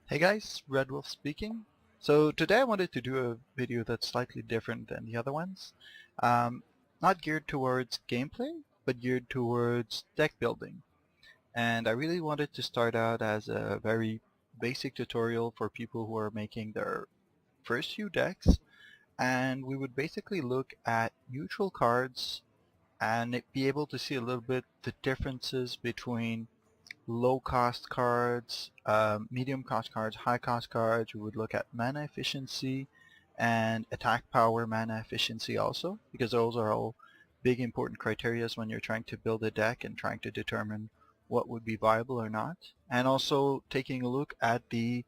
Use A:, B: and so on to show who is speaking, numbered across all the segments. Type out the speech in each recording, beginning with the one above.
A: Hey guys, Red Wolf speaking. So today I wanted to do a video that's slightly different than the other ones. Um, Not geared towards gameplay, but geared towards deck building. And I really wanted to start out as a very basic tutorial for people who are making their first few decks. And we would basically look at neutral cards and be able to see a little bit the differences between low cost cards, medium cost cards, high cost cards. We would look at mana efficiency and attack power mana efficiency also, because those are all big important criteria when you're trying to build a deck and trying to determine what would be viable or not. And also taking a look at the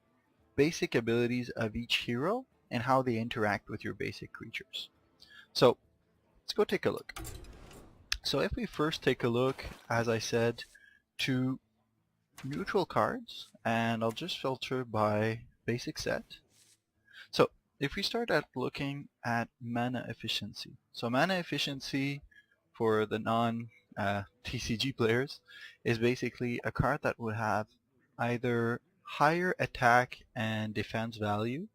A: basic abilities of each hero and how they interact with your basic creatures. So let's go take a look. So if we first take a look, as I said, to neutral cards, and I'll just filter by basic set. So if we start at looking at mana efficiency. So mana efficiency for the non TCG players is basically a card that would have either higher attack and defense value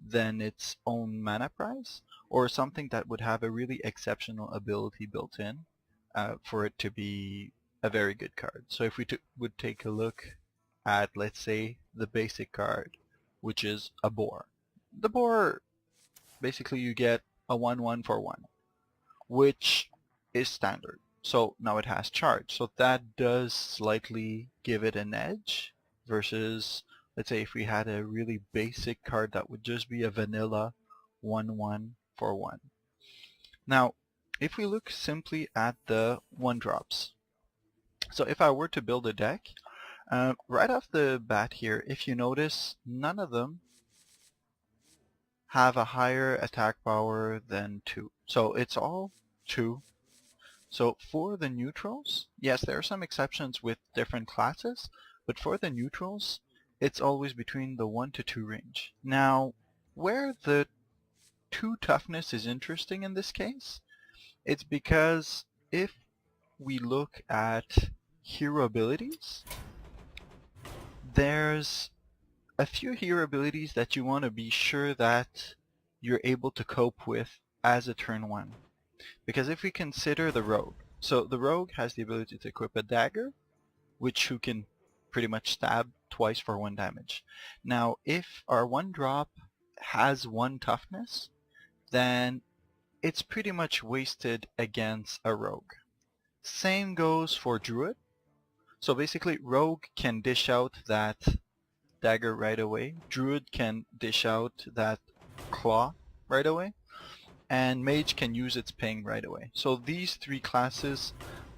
A: than its own mana price, or something that would have a really exceptional ability built in for it to be a very good card. So if we would take a look at, let's say, the basic card, which is a boar. The boar, basically you get a 1/1 for 1, which is standard. So now it has charge. So that does slightly give it an edge versus, let's say, if we had a really basic card that would just be a vanilla 1/1 for 1. Now, if we look simply at the 1-drops, so if I were to build a deck, right off the bat here, if you notice, none of them have a higher attack power than 2. So it's all 2. So for the neutrals, yes, there are some exceptions with different classes, but for the neutrals, it's always between the 1 to 2 range. Now, where the 2 toughness is interesting in this case, it's because if we look at hero abilities, there's a few hero abilities that you want to be sure that you're able to cope with as a turn 1. Because if we consider the rogue, so the rogue has the ability to equip a dagger, which you can pretty much stab twice for 1 damage. Now if our 1-drop has 1 toughness, then it's pretty much wasted against a rogue. Same goes for druid. So basically rogue can dish out that dagger right away, druid can dish out that claw right away, and mage can use its ping right away. So these 3 classes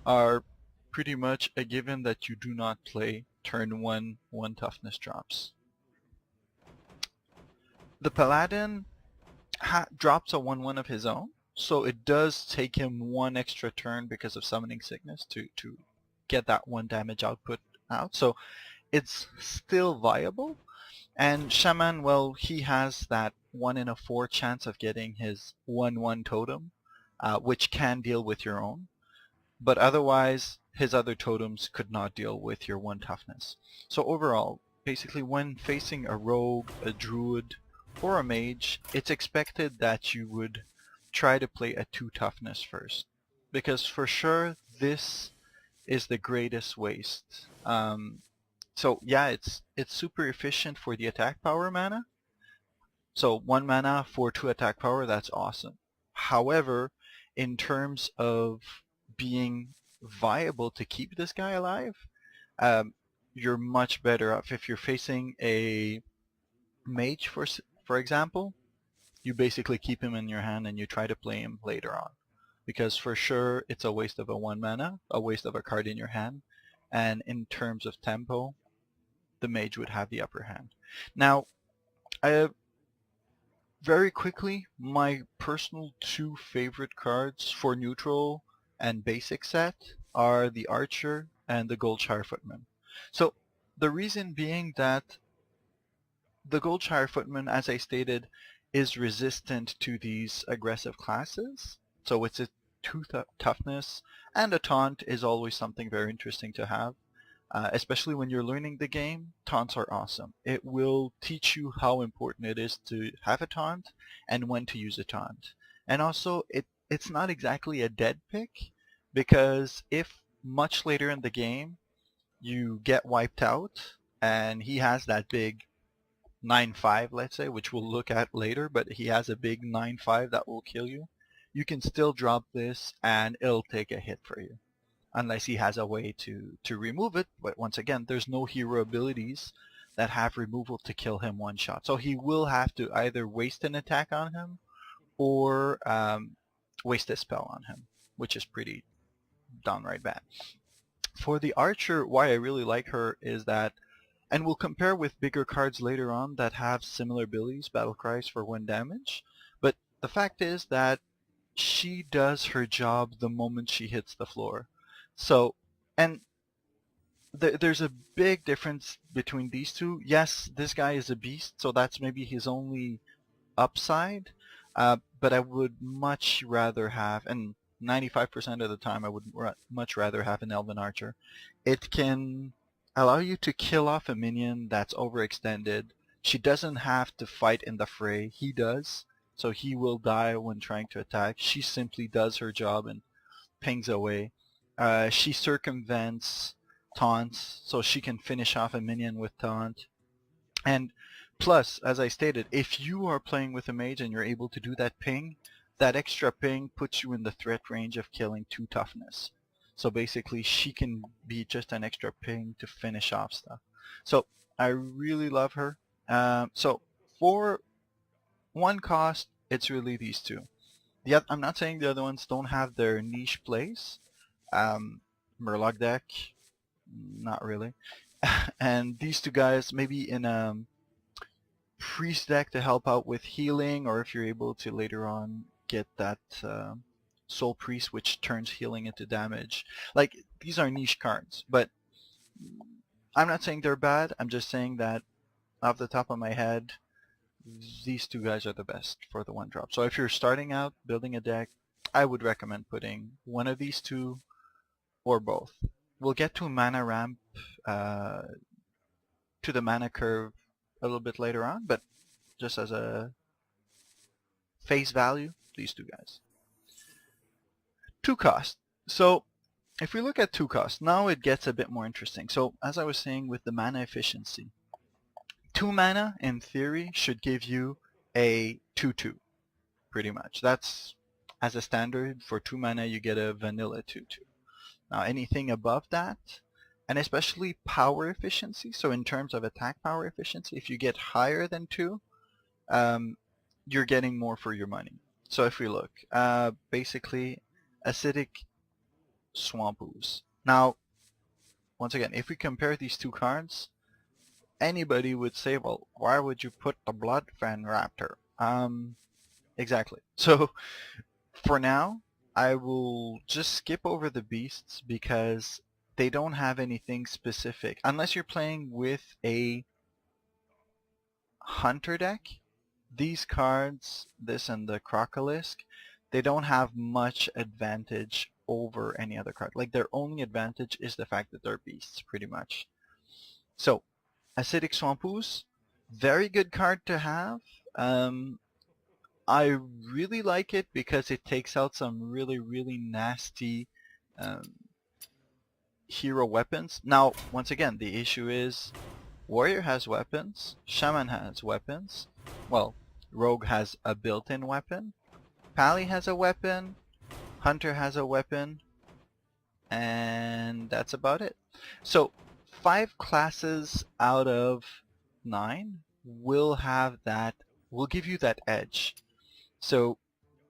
A: are pretty much a given that you do not play turn 1 toughness drops. The paladin drops a 1/1 of his own, so it does take him 1 extra turn because of summoning sickness to get that 1 damage output out. So it's still viable. And Shaman, well, he has that 1 in a 4 chance of getting his 1/1 totem, which can deal with your own. But otherwise, his other totems could not deal with your 1 toughness. So overall, basically when facing a rogue, a druid, or a mage, it's expected that you would try to play a 2 toughness first. Because for sure, this is the greatest waste. So yeah, it's super efficient for the attack power mana. So 1 mana for 2 attack power, that's awesome. However, in terms of being viable to keep this guy alive, you're much better off if you're facing a mage, for example. You basically keep him in your hand and you try to play him later on, because for sure it's a waste of a 1 mana, a waste of a card in your hand, and in terms of tempo, the mage would have the upper hand. Now, very quickly, my personal 2 favorite cards for neutral and basic set are the Archer and the Goldshire Footman. So the reason being that the Goldshire Footman, as I stated, is resistant to these aggressive classes. So it's a 2 toughness, and a taunt is always something very interesting to have. especially when you're learning the game, taunts are awesome. It will teach you how important it is to have a taunt and when to use a taunt. And also, it's not exactly a dead pick, because if much later in the game you get wiped out and he has that big 9-5, let's say, which we'll look at later, but he has a big 9-5 that will kill you, you can still drop this and it'll take a hit for you, unless he has a way to remove it. But once again, there's no hero abilities that have removal to kill him one shot. So he will have to either waste an attack on him or waste a spell on him, which is pretty downright bad. For the archer, why I really like her is that, and we'll compare with bigger cards later on that have similar abilities, battle cries for 1 damage, but the fact is that she does her job the moment she hits the floor. So, and there's a big difference between these two. Yes, this guy is a beast, so that's maybe his only upside, but I would much rather have, and 95% of the time I would much rather have an Elven Archer. It can allow you to kill off a minion that's overextended. She doesn't have to fight in the fray. He does, so he will die when trying to attack. She simply does her job and pings away. She circumvents taunts, so she can finish off a minion with taunt. And plus, as I stated, if you are playing with a mage and you're able to do that ping, that extra ping puts you in the threat range of killing 2 toughness. So basically, she can be just an extra ping to finish off stuff. So I really love her. So for 1 cost, it's really these 2. I'm not saying the other ones don't have their niche place. Murloc deck, not really. And these 2 guys, maybe in a priest deck to help out with healing, or if you're able to later on get that soul priest which turns healing into damage. Like, these are niche cards, but I'm not saying they're bad. I'm just saying that off the top of my head, these 2 guys are the best for the 1 drop. So if you're starting out building a deck, I would recommend putting one of these 2 or both. We'll get to mana ramp, to the mana curve a little bit later on, but just as a face value, these 2 guys. 2 cost. So if we look at 2 cost, now it gets a bit more interesting. So as I was saying with the mana efficiency, 2 mana in theory should give you a 2/2, pretty much. That's, as a standard, for 2 mana you get a vanilla 2/2. Now anything above that, and especially power efficiency, so in terms of attack power efficiency, if you get higher than 2, you're getting more for your money. So if we look, basically acidic swamp ooze. Now, once again, if we compare these 2 cards, anybody would say, well, why would you put the Blood Fan Raptor? Exactly. So for now, I will just skip over the beasts because they don't have anything specific. Unless you're playing with a hunter deck, these cards, this and the Crocolisk, they don't have much advantage over any other card. Like, their only advantage is the fact that they're beasts, pretty much. So, Acidic Swamp Ooze, very good card to have. I really like it because it takes out some really, really nasty hero weapons. Now, once again, the issue is Warrior has weapons, Shaman has weapons, well, Rogue has a built-in weapon, Pally has a weapon, Hunter has a weapon, and that's about it. So 5 classes out of 9 will have that, will give you that edge. So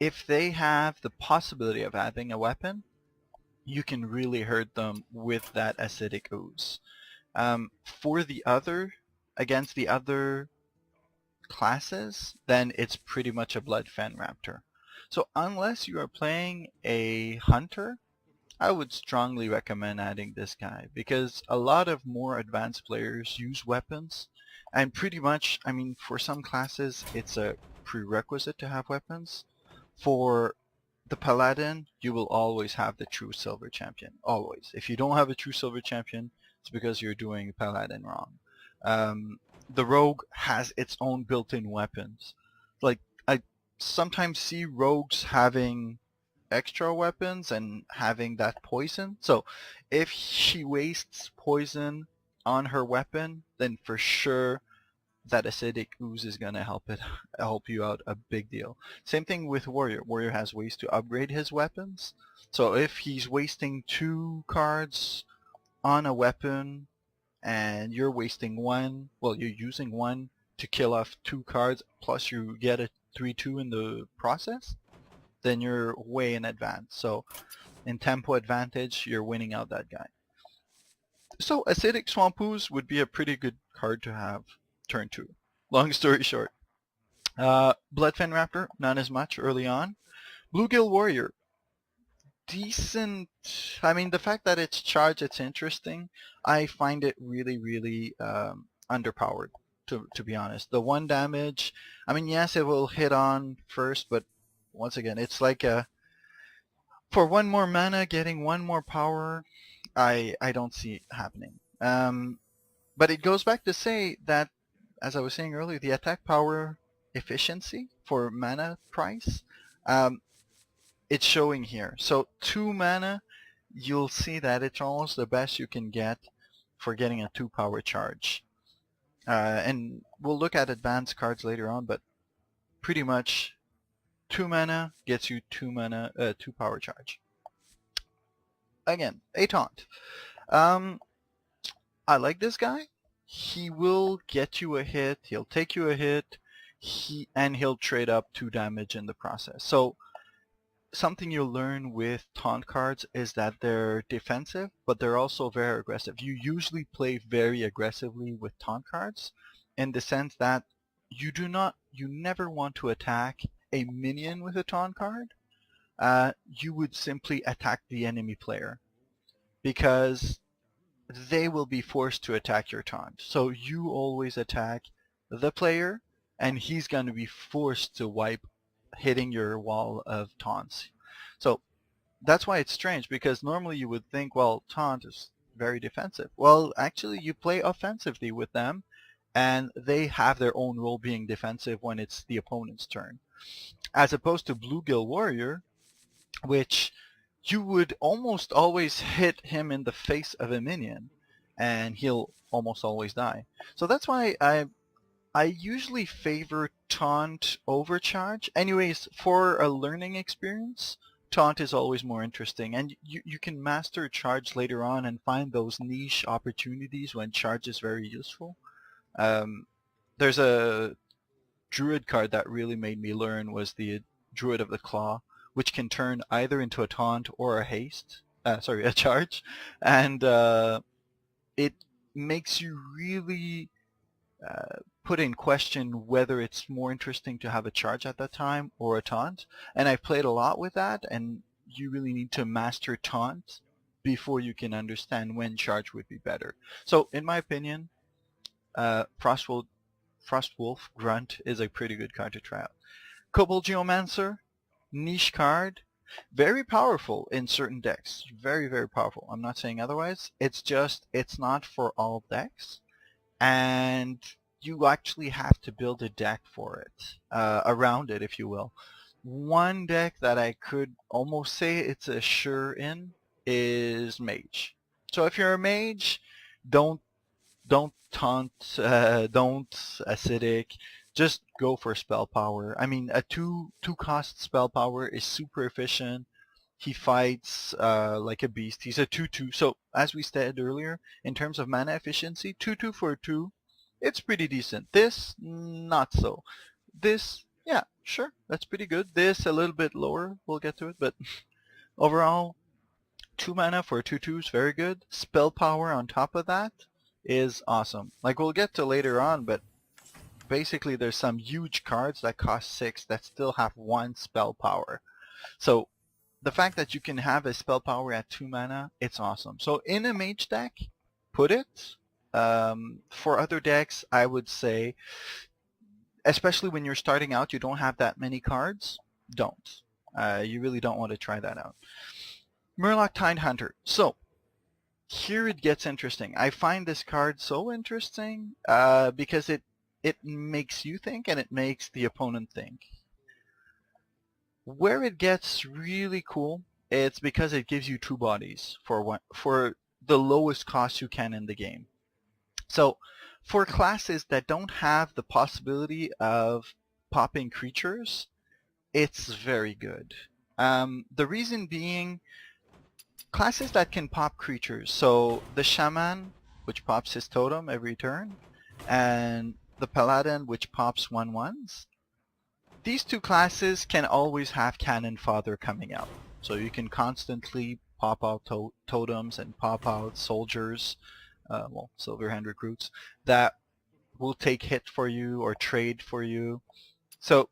A: if they have the possibility of having a weapon, you can really hurt them with that acidic ooze. For the other, against the other classes, then it's pretty much a Blood Fan Raptor. So unless you are playing a hunter, I would strongly recommend adding this guy, because a lot of more advanced players use weapons, and pretty much, I mean, for some classes it's a prerequisite to have weapons. For the Paladin, you will always have the true silver champion, always. If you don't have a true silver champion, it's because you're doing Paladin wrong. The Rogue has its own built-in weapons. Like, I sometimes see rogues having extra weapons and having that poison. So if she wastes poison on her weapon, then for sure that acidic ooze is gonna help you out a big deal. Same thing with Warrior. Warrior has ways to upgrade his weapons. So if he's wasting 2 cards on a weapon and you're wasting 1, well, you're using 1 to kill off 2 cards, plus you get a 3/2 in the process, then you're way in advance. So in tempo advantage, you're winning out that guy. So Acidic Swamp Ooze would be a pretty good card to have turn 2. Long story short. Bloodfen Raptor, not as much early on. Bluegill Warrior, decent. I mean, the fact that it's charged, it's interesting. I find it really, really underpowered, to be honest. The 1 damage, I mean, yes, it will hit on first, but once again, it's like for 1 more mana, getting 1 more power, I don't see it happening. But it goes back to say that, as I was saying earlier, the attack power efficiency for mana price, it's showing here. So 2 mana, you'll see that it's almost the best you can get for getting a 2 power charge. And we'll look at advanced cards later on, but pretty much 2 mana gets you 2 power charge. Again, a taunt. I like this guy. He will get you a hit, he'll take you a hit, and he'll trade up 2 damage in the process. So something you'll learn with taunt cards is that they're defensive, but they're also very aggressive. You usually play very aggressively with taunt cards in the sense that you never want to attack a minion with a taunt card. You would simply attack the enemy player because they will be forced to attack your taunt. So you always attack the player and he's going to be forced to wipe hitting your wall of taunts. So that's why it's strange, because normally you would think, well, taunt is very defensive. Well, actually you play offensively with them and they have their own role being defensive when it's the opponent's turn. As opposed to Bluegill Warrior, which you would almost always hit him in the face of a minion and he'll almost always die. So that's why I usually favor taunt over charge. Anyways, for a learning experience, taunt is always more interesting, and you can master charge later on and find those niche opportunities when charge is very useful. There's a druid card that really made me learn was the Druid of the Claw, which can turn either into a taunt or a haste, a charge, and it makes you really put in question whether it's more interesting to have a charge at that time or a taunt. And I've played a lot with that, and you really need to master taunt before you can understand when charge would be better. So in my opinion, Frostwolf Grunt is a pretty good card to try out. Kobold Geomancer, niche card, very powerful in certain decks. Very, very powerful. I'm not saying otherwise. It's just, it's not for all decks. And you actually have to build a deck for it, around it, if you will. One deck that I could almost say it's a sure in is Mage. So if you're a Mage, don't taunt, don't acidic, just go for spell power. I mean, a two cost spell power is super efficient. He fights like a beast. He's a 2/2. So as we said earlier, in terms of mana efficiency, 2/2 for 2, it's pretty decent. This, not so. This, yeah, sure, that's pretty good. This, a little bit lower. We'll get to it, but overall, 2 mana for 2/2 is very good. Spell power on top of that is awesome. Like we'll get to later on, but basically there's some huge cards that cost 6 that still have 1 spell power. So the fact that you can have a spell power at 2 mana, it's awesome. So in a Mage deck, put it. For other decks, I would say, especially when you're starting out, you don't have that many cards, don't. You really don't want to try that out. Murloc Tidehunter. So here it gets interesting. I find this card so interesting because it makes you think and it makes the opponent think. Where it gets really cool, it's because it gives you two bodies for the lowest cost you can in the game. So for classes that don't have the possibility of popping creatures, it's very good. The reason being, classes that can pop creatures, so the Shaman, which pops his totem every turn, and the Paladin, which pops 1/1s, these two classes can always have Cannon Fodder coming out. So you can constantly pop out totems and pop out soldiers, well, Silverhand recruits, that will take hit for you or trade for you. So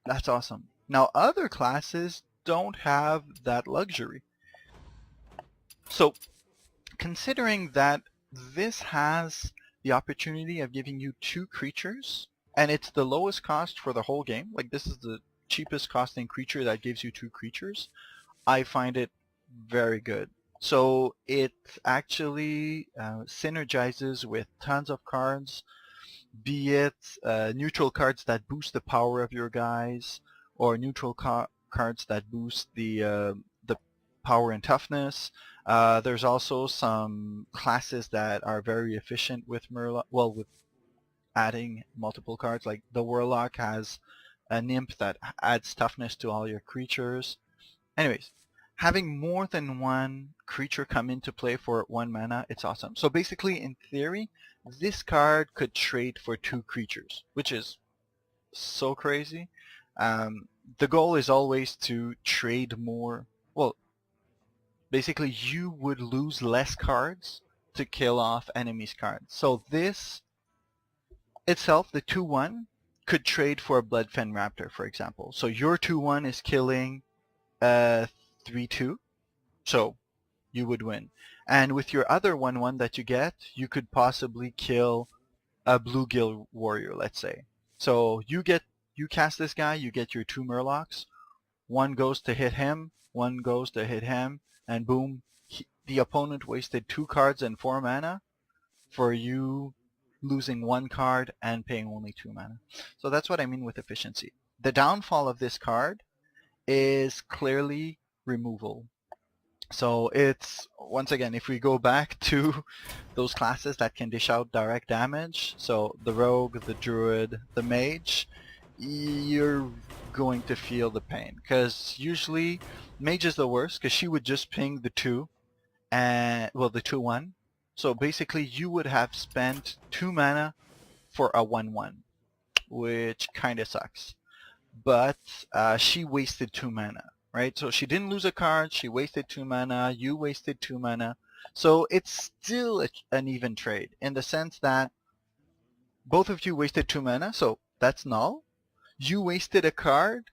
A: that's awesome. Now other classes don't have that luxury. So considering that this has the opportunity of giving you two creatures, and it's the lowest cost for the whole game, like this is the cheapest costing creature that gives you two creatures, I find it very good. So it actually synergizes with tons of cards, be it neutral cards that boost the power of your guys, or neutral cards that boost the power and toughness. There's also some classes that are very efficient with with adding multiple cards. Like the Warlock has a Nymph that adds toughness to all your creatures. Anyways, having more than one creature come into play for 1 mana, it's awesome. So basically, in theory, this card could trade for 2 creatures, which is so crazy. The goal is always to trade more. Well, basically you would lose less cards to kill off enemies' cards. So this itself, the 2/1, could trade for a Bloodfen Raptor, for example. So your 2/1 is killing 3/2, so you would win. And with your other 1/1 that you get, you could possibly kill a Bluegill Warrior, let's say. So you cast this guy, you get your 2 Murlocs, one goes to hit him, one goes to hit him, and boom, the opponent wasted 2 cards and 4 mana for you losing 1 card and paying only 2 mana. So that's what I mean with efficiency. The downfall of this card is clearly removal. So it's, once again, if we go back to those classes that can dish out direct damage, so the Rogue, the Druid, the Mage, you're going to feel the pain. Because usually, Mage is the worst, because she would just ping the 2, and, well, the 2/1. So basically, you would have spent 2 mana for a 1/1, which kind of sucks. But she wasted 2 mana, right? So she didn't lose a card, she wasted 2 mana, you wasted 2 mana. So it's still an even trade in the sense that both of you wasted 2 mana, so that's null. You wasted a card,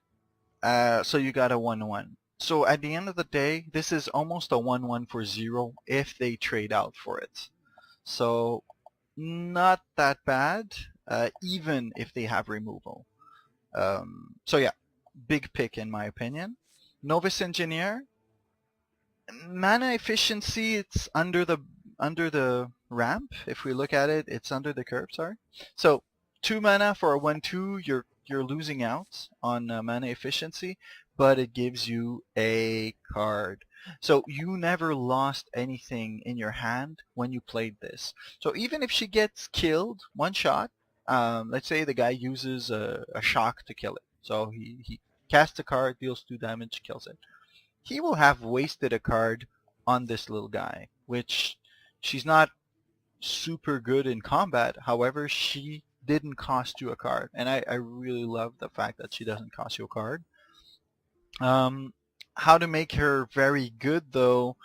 A: so you got a 1/1. So at the end of the day, this is almost a 1/1 for 0 if they trade out for it. So not that bad, even if they have removal. So yeah, big pick in my opinion. Novice Engineer, mana efficiency, it's under the ramp. If we look at it, it's under the curve, sorry. So 2 mana for a 1/2, you're losing out on mana efficiency, but it gives you a card. So you never lost anything in your hand when you played this. So even if she gets killed, one shot, let's say the guy uses a shock to kill it. So he casts a card, deals 2 damage, kills it. He will have wasted a card on this little guy, which she's not super good in combat. However, she didn't cost you a card. And I really love the fact that she doesn't cost you a card. How to make her very good, though,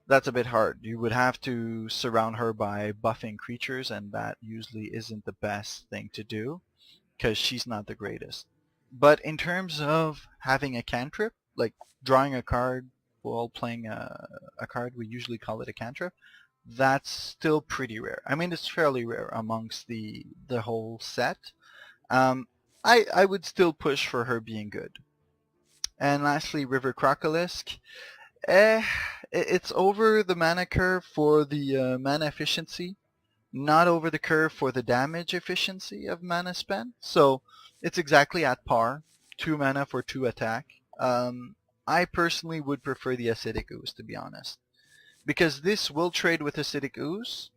A: that's a bit hard. You would have to surround her by buffing creatures, and that usually isn't the best thing to do, because she's not the greatest. But in terms of having a cantrip, like drawing a card while playing a card, we usually call it a cantrip, that's still pretty rare. I mean, it's fairly rare amongst the whole set. I would still push for her being good. And lastly, River Crocolisk. It's over the mana curve for the mana efficiency, not over the curve for the damage efficiency of mana spent. So it's exactly at par. 2 mana for 2 attack. I personally would prefer the Acidic Ooze, to be honest, because this will trade with Acidic Ooze,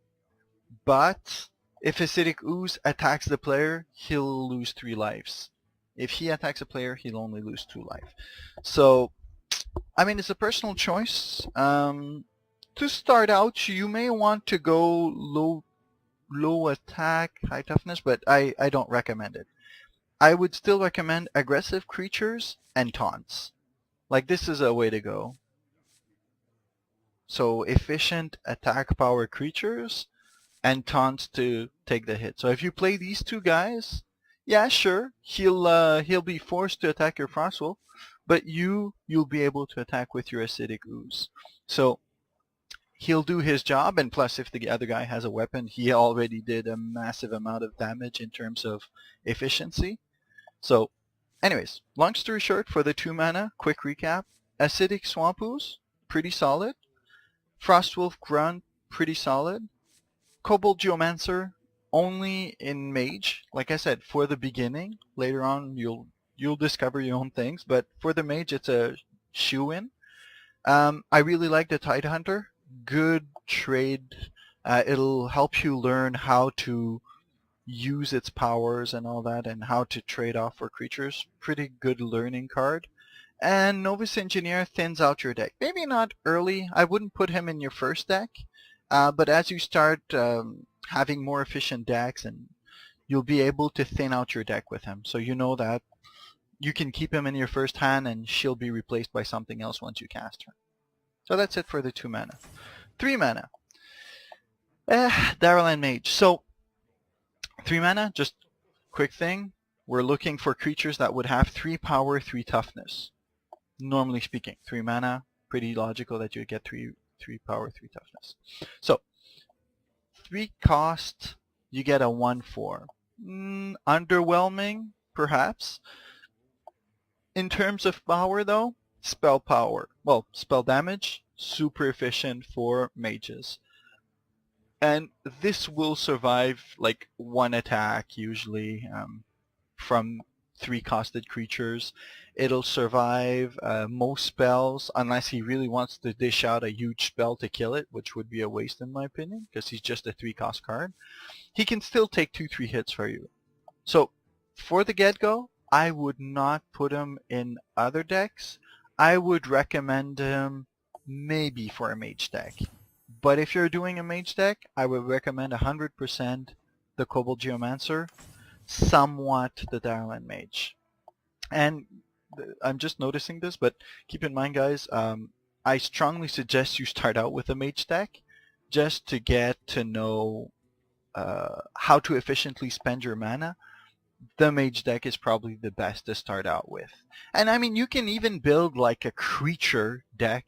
A: but if Acidic Ooze attacks the player, he'll lose 3 lives. If he attacks a player, he'll only lose 2 life. So, I mean, it's a personal choice. To start out, you may want to go low attack, high toughness, but I don't recommend it. I would still recommend aggressive creatures and taunts. Like, this is a way to go. So efficient attack power creatures and taunts to take the hit. So if you play these 2 guys, yeah, sure, he'll be forced to attack your Frostwolf, but you'll be able to attack with your Acidic Ooze. So he'll do his job, and plus if the other guy has a weapon, he already did a massive amount of damage in terms of efficiency. So anyways, long story short, for the 2 mana, quick recap: Acidic Swamp Ooze, pretty solid. Frostwolf Grunt, pretty solid. Kobold Geomancer, only in Mage. Like I said, for the beginning. Later on, you'll discover your own things, but for the Mage, it's a shoe-in. I really like the Tidehunter. Good trade. It'll help you learn how to use its powers and all that, and how to trade off for creatures. Pretty good learning card. And Novice Engineer thins out your deck. Maybe not early. I wouldn't put him in your first deck. But as you start having more efficient decks, and you'll be able to thin out your deck with him. So you know that you can keep him in your first hand, and she'll be replaced by something else once you cast her. So that's it for the 2 mana. 3 mana. Darrell Mage. So 3 mana, just quick thing. We're looking for creatures that would have 3 power, 3 toughness. Normally speaking, 3 mana, pretty logical that you would get 3 power, 3 toughness. So 3 cost, you get a 1/4. Underwhelming, perhaps. In terms of power though, spell power. Well, spell damage, super efficient for mages. And this will survive like 1 attack usually from 3 costed creatures. It'll survive most spells, unless he really wants to dish out a huge spell to kill it, which would be a waste in my opinion, because he's just a 3 cost card. He can still take 2-3 hits for you. So for the get-go, I would not put him in other decks. I would recommend him maybe for a Mage deck. But if you're doing a Mage deck, I would recommend 100% the Kobold Geomancer, somewhat the Darrell Mage. And I'm just noticing this, but keep in mind, guys, I strongly suggest you start out with a Mage deck just to get to know how to efficiently spend your mana. The Mage deck is probably the best to start out with. And I mean, you can even build like a creature deck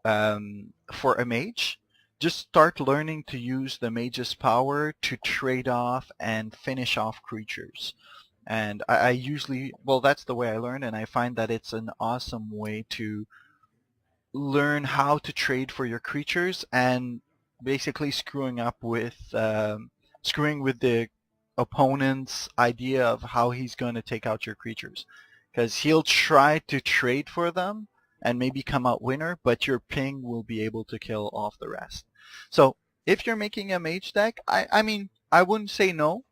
A: for a Mage. Just start learning to use the Mage's power to trade off and finish off creatures. And I usually, well, that's the way I learn, and I find that it's an awesome way to learn how to trade for your creatures, and basically screwing with the opponent's idea of how he's going to take out your creatures. Because he'll try to trade for them and maybe come out winner, but your ping will be able to kill off the rest. So if you're making a Mage deck, I mean, I wouldn't say no.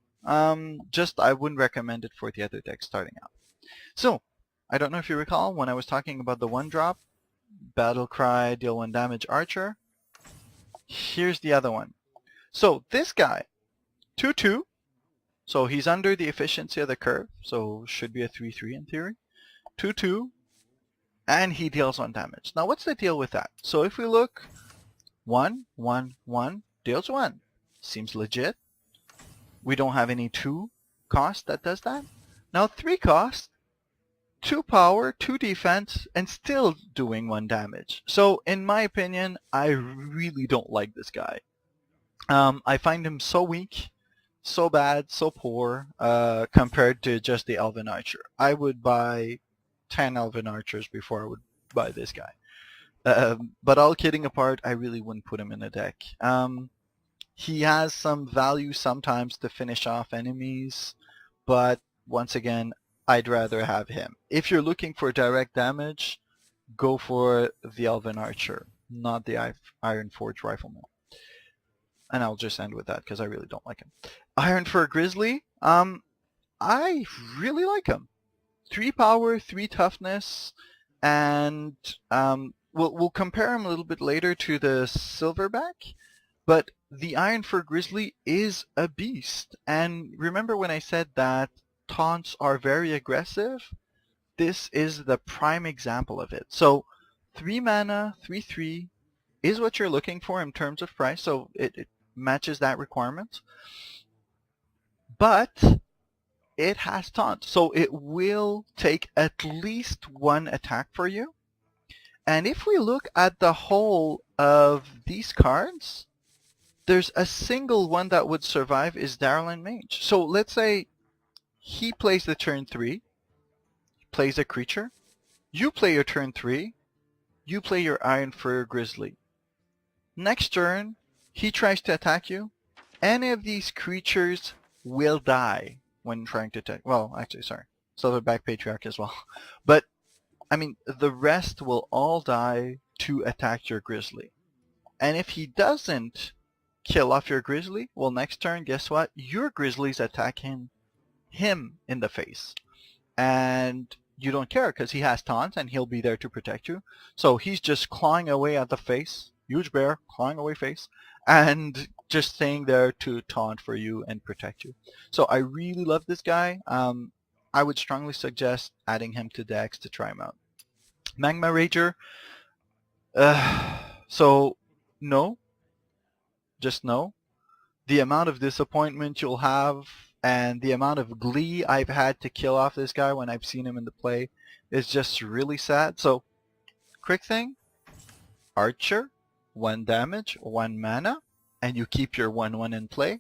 A: Just I wouldn't recommend it for the other decks starting out. So I don't know if you recall when I was talking about the 1-drop, Battle Cry, deal 1 damage Archer. Here's the other one. So this guy, 2/2. So he's under the efficiency of the curve, so should be a 3/3 in theory. 2/2, and he deals 1 damage. Now what's the deal with that? So if we look, 1, 1, 1, deals 1. Seems legit. We don't have any 2 cost that does that. Now 3 cost, 2 power, 2 defense, and still doing 1 damage. So in my opinion, I really don't like this guy. I find him so weak, so bad, so poor compared to just the Elven Archer. I would buy 10 Elven Archers before I would buy this guy. But all kidding apart, I really wouldn't put him in a deck. He has some value sometimes to finish off enemies, but once again, I'd rather have him. If you're looking for direct damage, go for the Elven Archer, not the Iron Forge Rifleman. And I'll just end with that because I really don't like him. Iron Fur Grizzly, I really like him. 3 power, 3 toughness, and we'll compare him a little bit later to the Silverback, but the Iron Fur Grizzly is a beast. And remember when I said that taunts are very aggressive? This is the prime example of it. So 3 mana, 3/3 is what you're looking for in terms of price, so it matches that requirement. But it has taunt, so it will take at least 1 attack for you. And if we look at the whole of these cards, there's a single one that would survive is Darrellin Mage. So let's say he plays the turn 3, plays a creature, you play your turn 3, you play your Iron Fur Grizzly. Next turn, he tries to attack you. Any of these creatures will die when trying to attack. Well, actually, sorry. Silverback Patriarch as well. But, I mean, the rest will all die to attack your Grizzly. And if he doesn't kill off your Grizzly, well, next turn, guess what? Your Grizzly's attacking him in the face. And you don't care because he has taunt and he'll be there to protect you. So he's just clawing away at the face. Huge bear, clawing away face. And just staying there to taunt for you and protect you. So I really love this guy. I would strongly suggest adding him to decks to try him out. Magma Rager. So no. Just no. The amount of disappointment you'll have and the amount of glee I've had to kill off this guy when I've seen him in the play is just really sad. So, quick thing. Archer, 1 damage, 1 mana, and you keep your 1/1 in play.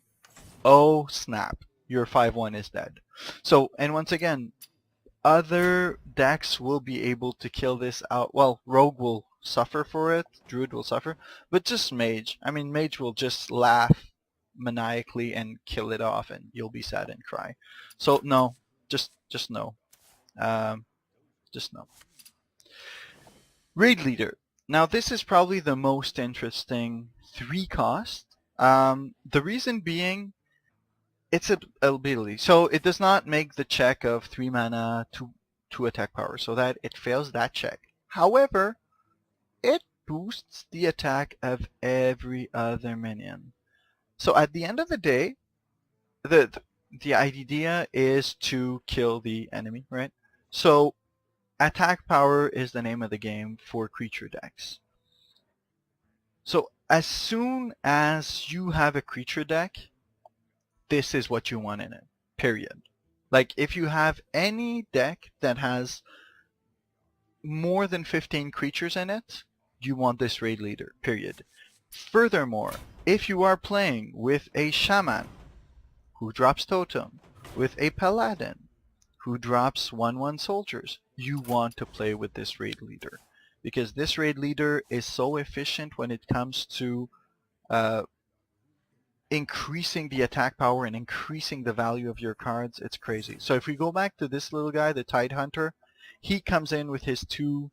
A: Oh snap, your 5/1 is dead. So, and once again, other decks will be able to kill this out. Well, Rogue will suffer for it, Druid will suffer, but just Mage. I mean, Mage will just laugh maniacally and kill it off, and you'll be sad and cry. So no, just no. Just no. Raid Leader. Now this is probably the most interesting 3 cost. The reason being, it's an ability. So it does not make the check of 3 mana, 2 attack power, so that it fails that check. However, it boosts the attack of every other minion. So at the end of the day, the idea is to kill the enemy, right? So attack power is the name of the game for creature decks. So as soon as you have a creature deck, this is what you want in it, period. Like if you have any deck that has more than 15 creatures in it, you want this Raid Leader, period. Furthermore, if you are playing with a Shaman who drops Totem, with a Paladin who drops 1/1 soldiers, you want to play with this Raid Leader. Because this Raid Leader is so efficient when it comes to increasing the attack power and increasing the value of your cards. It's crazy. So if we go back to this little guy, the Tide Hunter, he comes in with his 2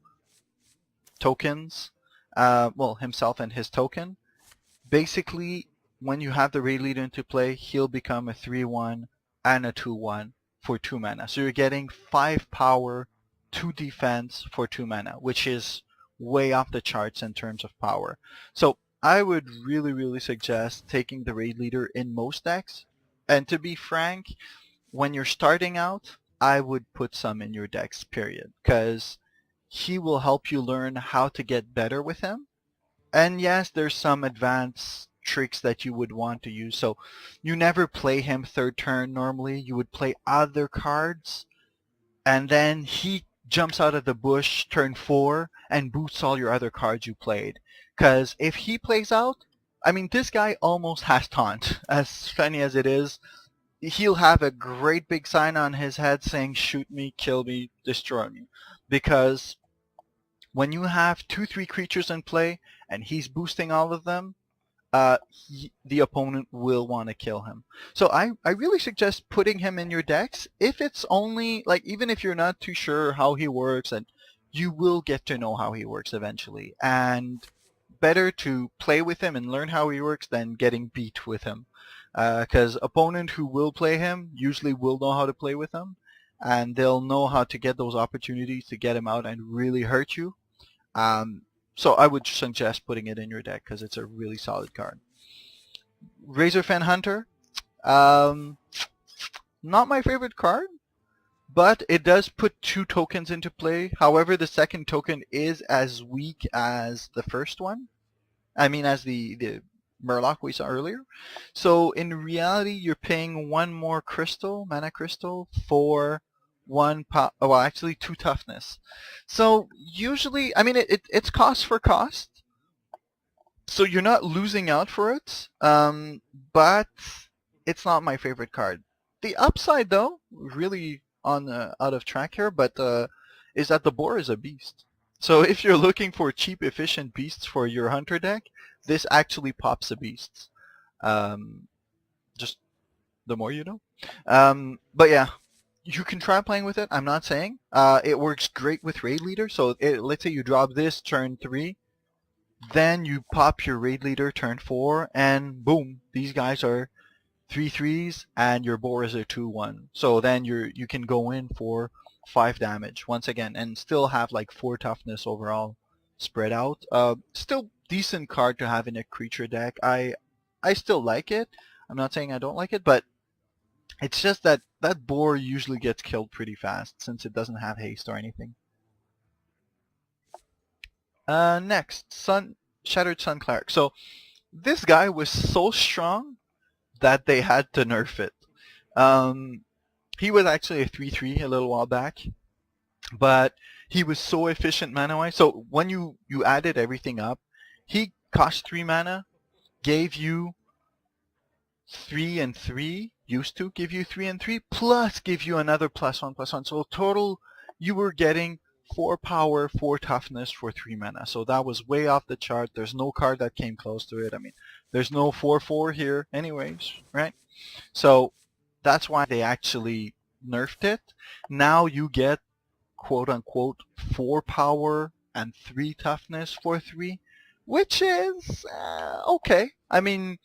A: tokens, well, himself and his token. Basically, when you have the Raid Leader into play, he'll become a 3/1 and a 2/1 for 2 mana. So you're getting 5 power, 2 defense for 2 mana, which is way off the charts in terms of power. So I would really suggest taking the Raid Leader in most decks. And to be frank, when you're starting out, I would put some in your decks, period. Because he will help you learn how to get better with him. And yes, there's some advanced tricks that you would want to use. So you never play him 3rd turn normally. You would play other cards. And then he jumps out of the bush turn 4 and boosts all your other cards you played. Because if he plays out, I mean, this guy almost has taunt. As funny as it is, he'll have a great big sign on his head saying, shoot me, kill me, destroy me. Because When you have 2-3 creatures in play and he's boosting all of them, the opponent will want to kill him. So I really suggest putting him in your decks if it's only, like, even if you're not too sure how he works, and you will get to know how he works eventually. And better to play with him and learn how he works than getting beat with him. Because opponent who will play him usually will know how to play with him, and they'll know how to get those opportunities to get him out and really hurt you. So I would suggest putting it in your deck because it's a really solid card. Razorfen Hunter, not my favorite card, but it does put 2 tokens into play. However, the second token is as weak as the first one. I mean, as the Murloc we saw earlier. So in reality, you're paying 1 more crystal, mana crystal, for 2 toughness. So usually, I mean, it's cost for cost. So you're not losing out for it, but it's not my favorite card. The upside, though, really on out of track here, but is that the boar is a beast. So if you're looking for cheap, efficient beasts for your hunter deck, this actually pops the beasts. Just the more you know. But yeah, you can try playing with it. I'm not saying. It works great with Raid Leader. So let's say you drop this turn 3, then you pop your Raid Leader turn 4, and boom, these guys are 3/3s, and your boar is a 2/1. So then you can go in for 5 damage once again, and still have like 4 toughness overall spread out. Still decent card to have in a creature deck. I still like it. I'm not saying I don't like it, but it's just that that boar usually gets killed pretty fast since it doesn't have haste or anything. Next, Shattered Sun Cleric. So this guy was so strong that they had to nerf it. He was actually a 3/3 a little while back, but he was so efficient mana-wise. So when you added everything up, he cost 3 mana, gave you 3 and 3, used to give you 3 and 3, plus give you another +1/+1. So total, you were getting 4 power, 4 toughness for 3 mana. So that was way off the chart. There's no card that came close to it. I mean, there's no 4/4 here anyways, right? So that's why they actually nerfed it. Now you get, quote-unquote, 4 power and 3 toughness for 3, which is okay. I mean,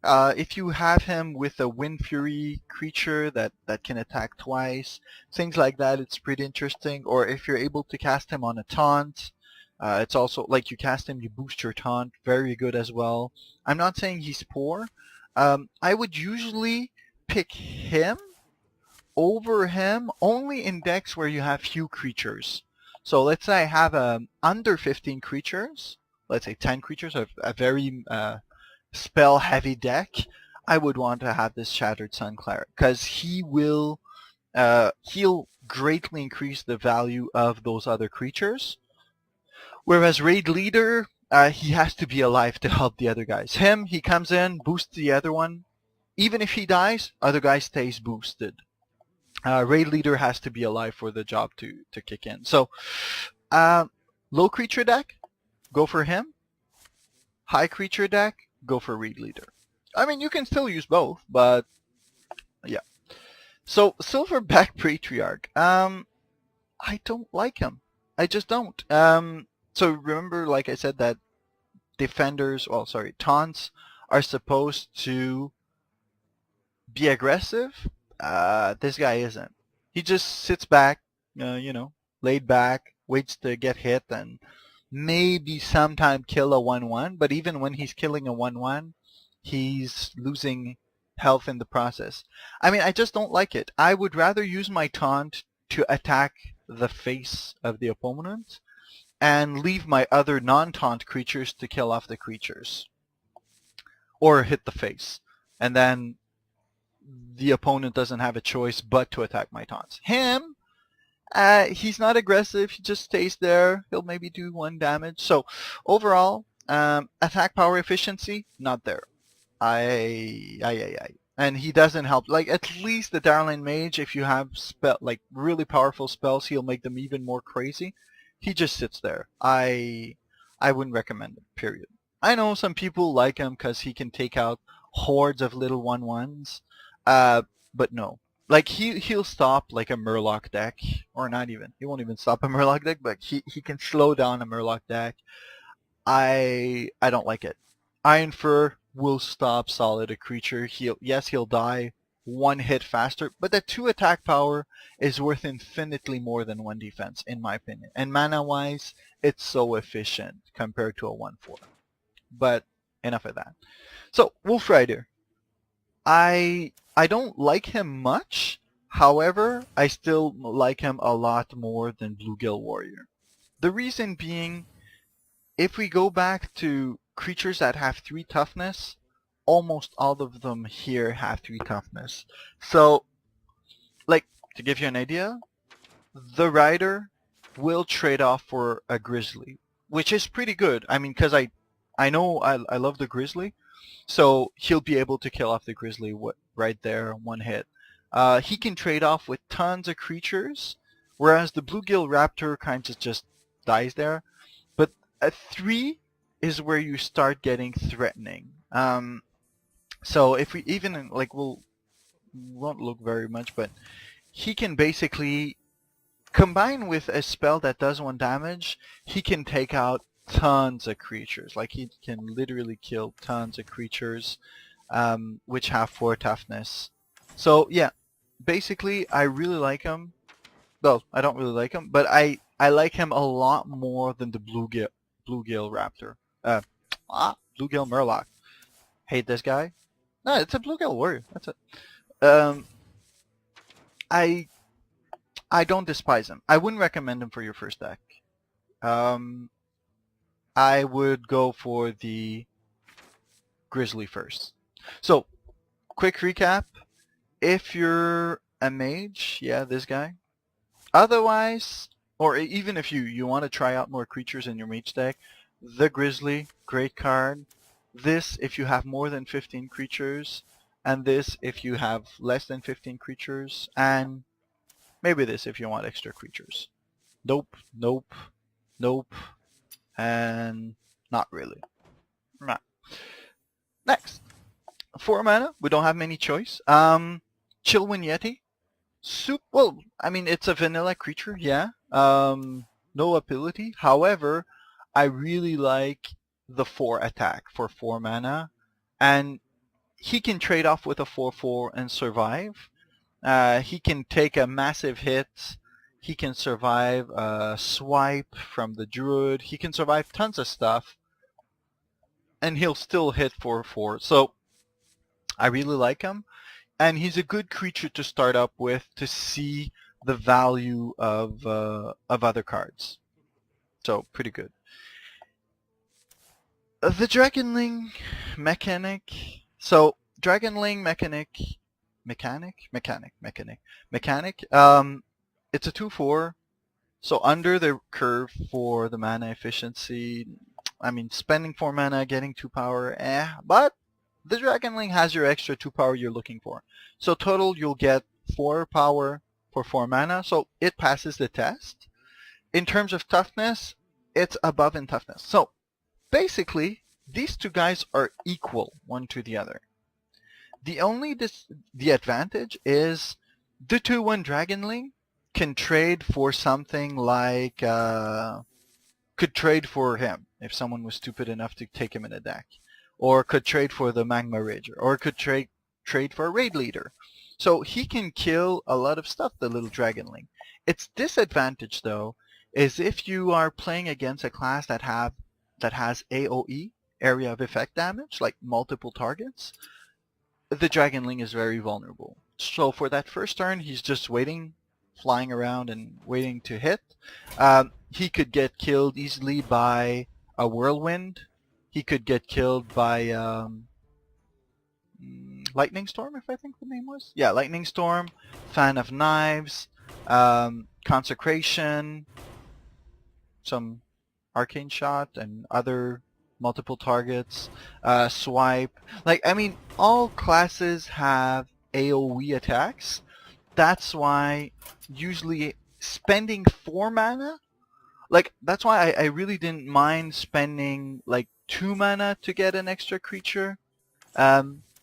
A: if you have him with a Wind Fury creature that can attack twice, things like that, it's pretty interesting. Or if you're able to cast him on a Taunt, it's also, like, you cast him, you boost your Taunt, very good as well. I'm not saying he's poor. I would usually pick him over him only in decks where you have few creatures. So let's say I have under 15 creatures, let's say 10 creatures, a very spell heavy deck, I would want to have this Shattered Sun Cleric, because he'll greatly increase the value of those other creatures. Whereas Raid Leader, he has to be alive to help the other guys. He comes in, boosts the other one. Even if he dies, other guy stays boosted. Raid Leader has to be alive for the job to kick in. So, low creature deck, go for him. High creature deck, go for Raid Leader. I mean, you can still use both, but yeah. So, Silverback Patriarch. I don't like him. I just don't. So remember, like I said, that taunts are supposed to be aggressive. This guy isn't. He just sits back, laid back, waits to get hit, and maybe sometime kill a 1/1. But even when he's killing a 1/1, he's losing health in the process. I mean, I just don't like it. I would rather use my taunt to attack the face of the opponent and leave my other non-taunt creatures to kill off the creatures or hit the face. And then the opponent doesn't have a choice but to attack my taunts. Him, he's not aggressive. He just stays there. He'll maybe do 1 damage. So overall, attack power efficiency, not there. And he doesn't help. Like, at least the Darling Mage, if you have really powerful spells, he'll make them even more crazy. he just sits there. I wouldn't recommend it, period. I know some people like him because he can take out hordes of little 1/1s, but no. Like he'll stop like a Murloc deck, or not even. He won't even stop a Murloc deck, but he can slow down a Murloc deck. I don't like it. Iron Fur will stop solid a creature. He'll die one hit faster, but the 2 attack power is worth infinitely more than 1 defense, in my opinion. And mana wise, it's so efficient compared to a 1/4. But enough of that. So Wolf Rider, I don't like him much. However, I still like him a lot more than Bluegill Warrior. The reason being, if we go back to creatures that have 3 toughness, almost all of them here have 3 toughness. So, like, to give you an idea, the Rider will trade off for a Grizzly, which is pretty good. I mean, because I know I love the Grizzly, so he'll be able to kill off the Grizzly right there, 1 hit. He can trade off with tons of creatures, whereas the Bluegill Raptor kind of just dies there. But a 3 is where you start getting threatening. So if we even, like, we won't look very much, but he can basically combine with a spell that does 1 damage, he can take out tons of creatures. Like, he can literally kill tons of creatures, which have 4 toughness. So yeah, basically I really like him. Well, I don't really like him, but I like him a lot more than the Bluegill Raptor. Bluegill Murloc. Hate this guy. No, it's a Bluegill Warrior. That's it. I don't despise him. I wouldn't recommend him for your first deck. I would go for the Grizzly first. So, quick recap. If you're a mage, yeah, this guy. Otherwise, or even if you want to try out more creatures in your mage deck, the Grizzly, great card. This if you have more than 15 creatures, and this if you have less than 15 creatures, and maybe this if you want extra creatures. Nope, nope, nope, and not really. Nah. Next, 4 mana. We don't have many choice. Chillwind Yeti. Well, I mean, it's a vanilla creature, yeah. No ability. However, I really like the 4 attack for 4 mana, and he can trade off with a 4/4 and survive. He can take a massive hit. He can survive a swipe from the druid. He can survive tons of stuff, and he'll still hit 4/4. So I really like him, and he's a good creature to start up with to see the value of other cards. So pretty good. The Dragonling mechanic. So Dragonling mechanic. It's a 2/4. So under the curve for the mana efficiency. I mean, spending 4 mana, getting 2 power, but the Dragonling has your extra 2 power you're looking for. So total, you'll get 4 power for 4 mana, so it passes the test. In terms of toughness, it's above in toughness. So basically, these 2 guys are equal one to the other. The advantage is the 2/1 Dragonling can trade for something like could trade for him if someone was stupid enough to take him in a deck, or could trade for the Magma Rager, or could trade for a Raid Leader. So he can kill a lot of stuff, the little Dragonling. Its disadvantage, though, is if you are playing against a class that has AoE, area of effect damage, like multiple targets, the Dragonling is very vulnerable. So for that first turn, he's just waiting, flying around and waiting to hit. He could get killed easily by a Whirlwind. He could get killed by Lightning Storm, if I think the name was. Yeah, Lightning Storm, Fan of Knives, Consecration, some Arcane Shot, and other multiple targets, Swipe. Like, I mean, all classes have AoE attacks. That's why usually spending 4 mana, like, that's why I really didn't mind spending like 2 mana to get an extra creature.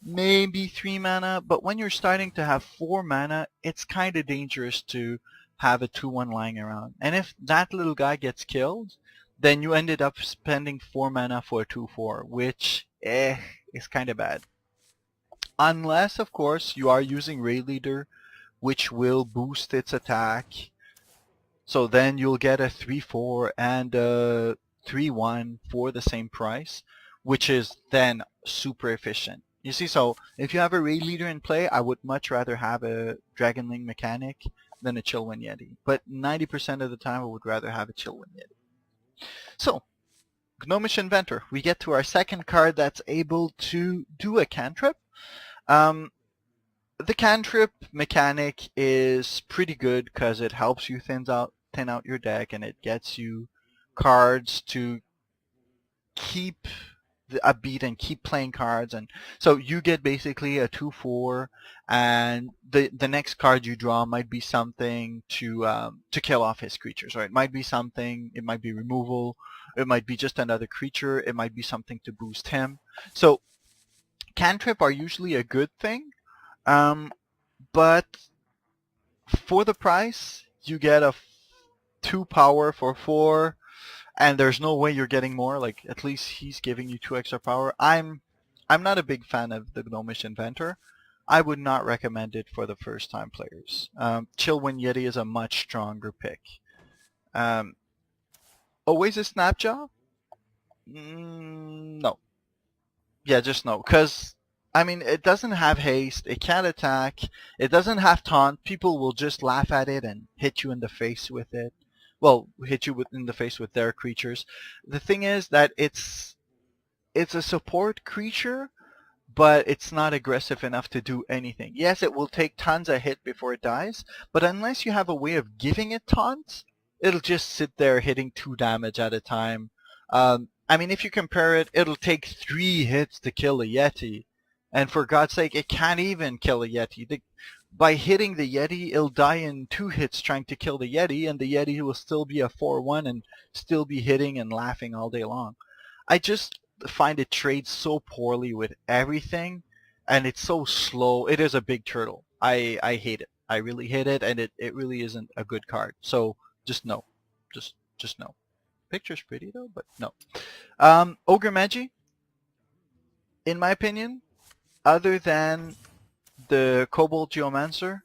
A: Maybe 3 mana, but when you're starting to have 4 mana, it's kind of dangerous to have a 2/1 lying around. And if that little guy gets killed, then you ended up spending 4 mana for a 2/4, which is kind of bad. Unless, of course, you are using Raid Leader, which will boost its attack. So then you'll get a 3/4 and a 3/1 for the same price, which is then super efficient. You see, so if you have a Raid Leader in play, I would much rather have a Dragonling mechanic than a Chillwind Yeti. But 90% of the time, I would rather have a Chillwind Yeti. So, Gnomish Inventor. We get to our second card that's able to do a cantrip. The cantrip mechanic is pretty good because it helps you thin out your deck, and it gets you cards to keep a beat and keep playing cards. And so you get basically a 2/4, and the next card you draw might be something to kill off his creatures, or it might be something, it might be removal, it might be just another creature, it might be something to boost him. So cantrip are usually a good thing, but for the price you get a 2 power for 4, and there's no way you're getting more. Like, at least he's giving you 2 extra power. I'm not a big fan of the Gnomish Inventor. I would not recommend it for the first time players. Chillwind Yeti is a much stronger pick. Oasis Snapjaw? No. Yeah, just no. Because, I mean, it doesn't have haste, it can't attack, it doesn't have taunt. People will just laugh at it and hit you in the face with it. Well, hit you in the face with their creatures. The thing is that it's a support creature, but it's not aggressive enough to do anything. Yes, it will take tons of hit before it dies, but unless you have a way of giving it taunts, it'll just sit there hitting 2 damage at a time. I mean, if you compare it, it'll take 3 hits to kill a Yeti. And for God's sake, it can't even kill a Yeti. By hitting the Yeti, it'll die in 2 hits trying to kill the Yeti, and the Yeti will still be a 4/1 and still be hitting and laughing all day long. I just find it trades so poorly with everything, and it's so slow. It is a big turtle. I hate it. I really hate it, and it really isn't a good card. So just no. Just no. Picture's pretty though, but no. Ogre Magi, in my opinion, other than the Kobold Geomancer,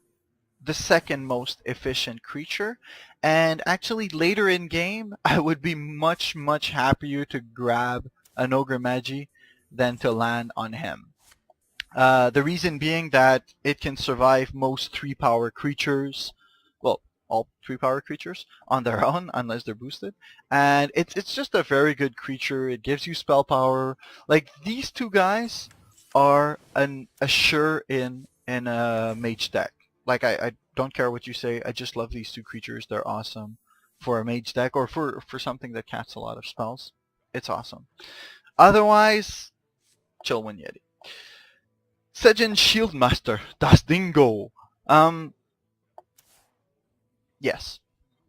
A: the second most efficient creature. And actually later in game, I would be much happier to grab an Ogre Magi than to land on him. The reason being that it can survive most 3-power creatures, well, all 3-power creatures on their own unless they're boosted, and it's just a very good creature. It gives you spell power. Like, these 2 guys are a sure in a Mage deck. Like, I don't care what you say, I just love these 2 creatures. They're awesome for a Mage deck, or for something that casts a lot of spells. It's awesome. Otherwise, Chillwind Yeti. Sejin Shieldmaster, das Dingo. Yes.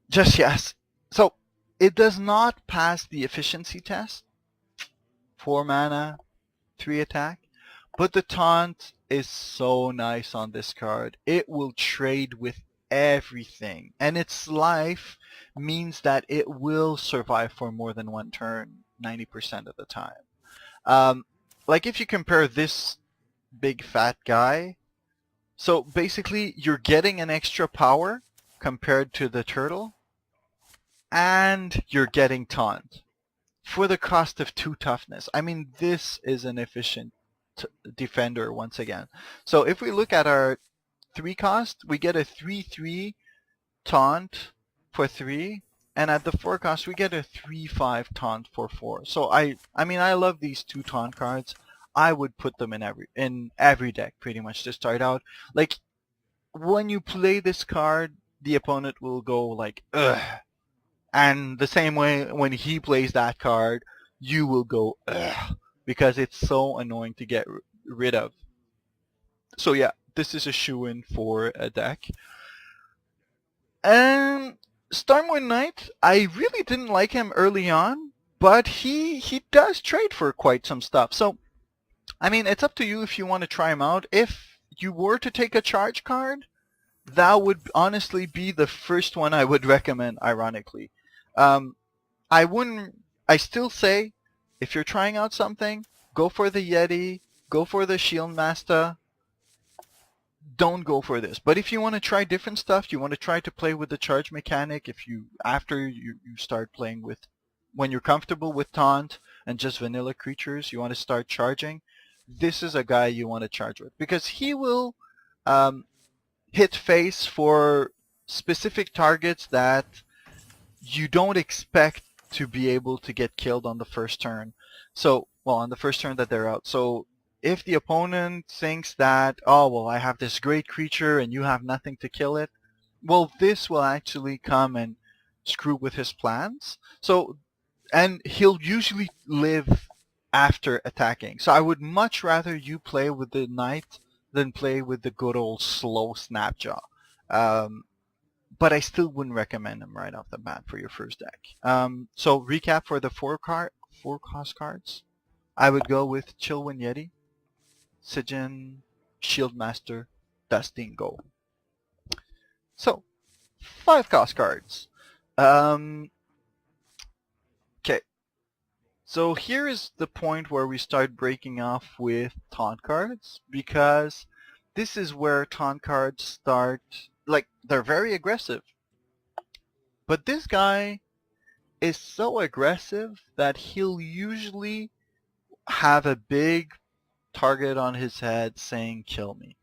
A: Just yes. So, it does not pass the efficiency test. 4 mana, 3 attack. But the taunt is so nice on this card. It will trade with everything. And its life means that it will survive for more than 1 turn 90% of the time. Like, if you compare this big fat guy, so basically you're getting an extra power compared to the turtle, and you're getting taunt for the cost of 2 toughness. I mean, this is an efficient defender once again. So if we look at our 3 cost, we get a 3/3 taunt for 3, and at the 4 cost we get a 3/5 taunt for 4. So I mean, I love these 2 taunt cards. I would put them in every deck pretty much to start out. Like, when you play this card, the opponent will go like, ugh. And the same way when he plays that card, you will go, ugh, because it's so annoying to get rid of. So yeah, this is a shoo-in for a deck. And Stormwind Knight, I really didn't like him early on, but he does trade for quite some stuff. So, I mean, it's up to you if you want to try him out. If you were to take a charge card, that would honestly be the first one I would recommend, ironically. Um, I wouldn't, I still say, if you're trying out something, go for the Yeti, go for the Shield Master, don't go for this. But if you want to try different stuff, you want to try to play with the charge mechanic, if you, after you start playing with, when you're comfortable with Taunt and just vanilla creatures, you want to start charging, this is a guy you want to charge with. Because he will um, hit face for specific targets that you don't expect to be able to get killed on the first turn. So, well, on the first turn that they're out. So if the opponent thinks that, oh, well, I have this great creature and you have nothing to kill it, well, this will actually come and screw with his plans. So, and he'll usually live after attacking. So I would much rather you play with the knight than play with the good old slow Snapjaw. But I still wouldn't recommend him right off the bat for your first deck. So recap for the four cost cards. I would go with Chillwind Yeti, Sijin, Shieldmaster, Dusting Go. So 5 cost cards. Okay. So here is the point where we start breaking off with taunt cards, because this is where taunt cards start, like, they're very aggressive. But this guy is so aggressive that he'll usually have a big target on his head saying, kill me.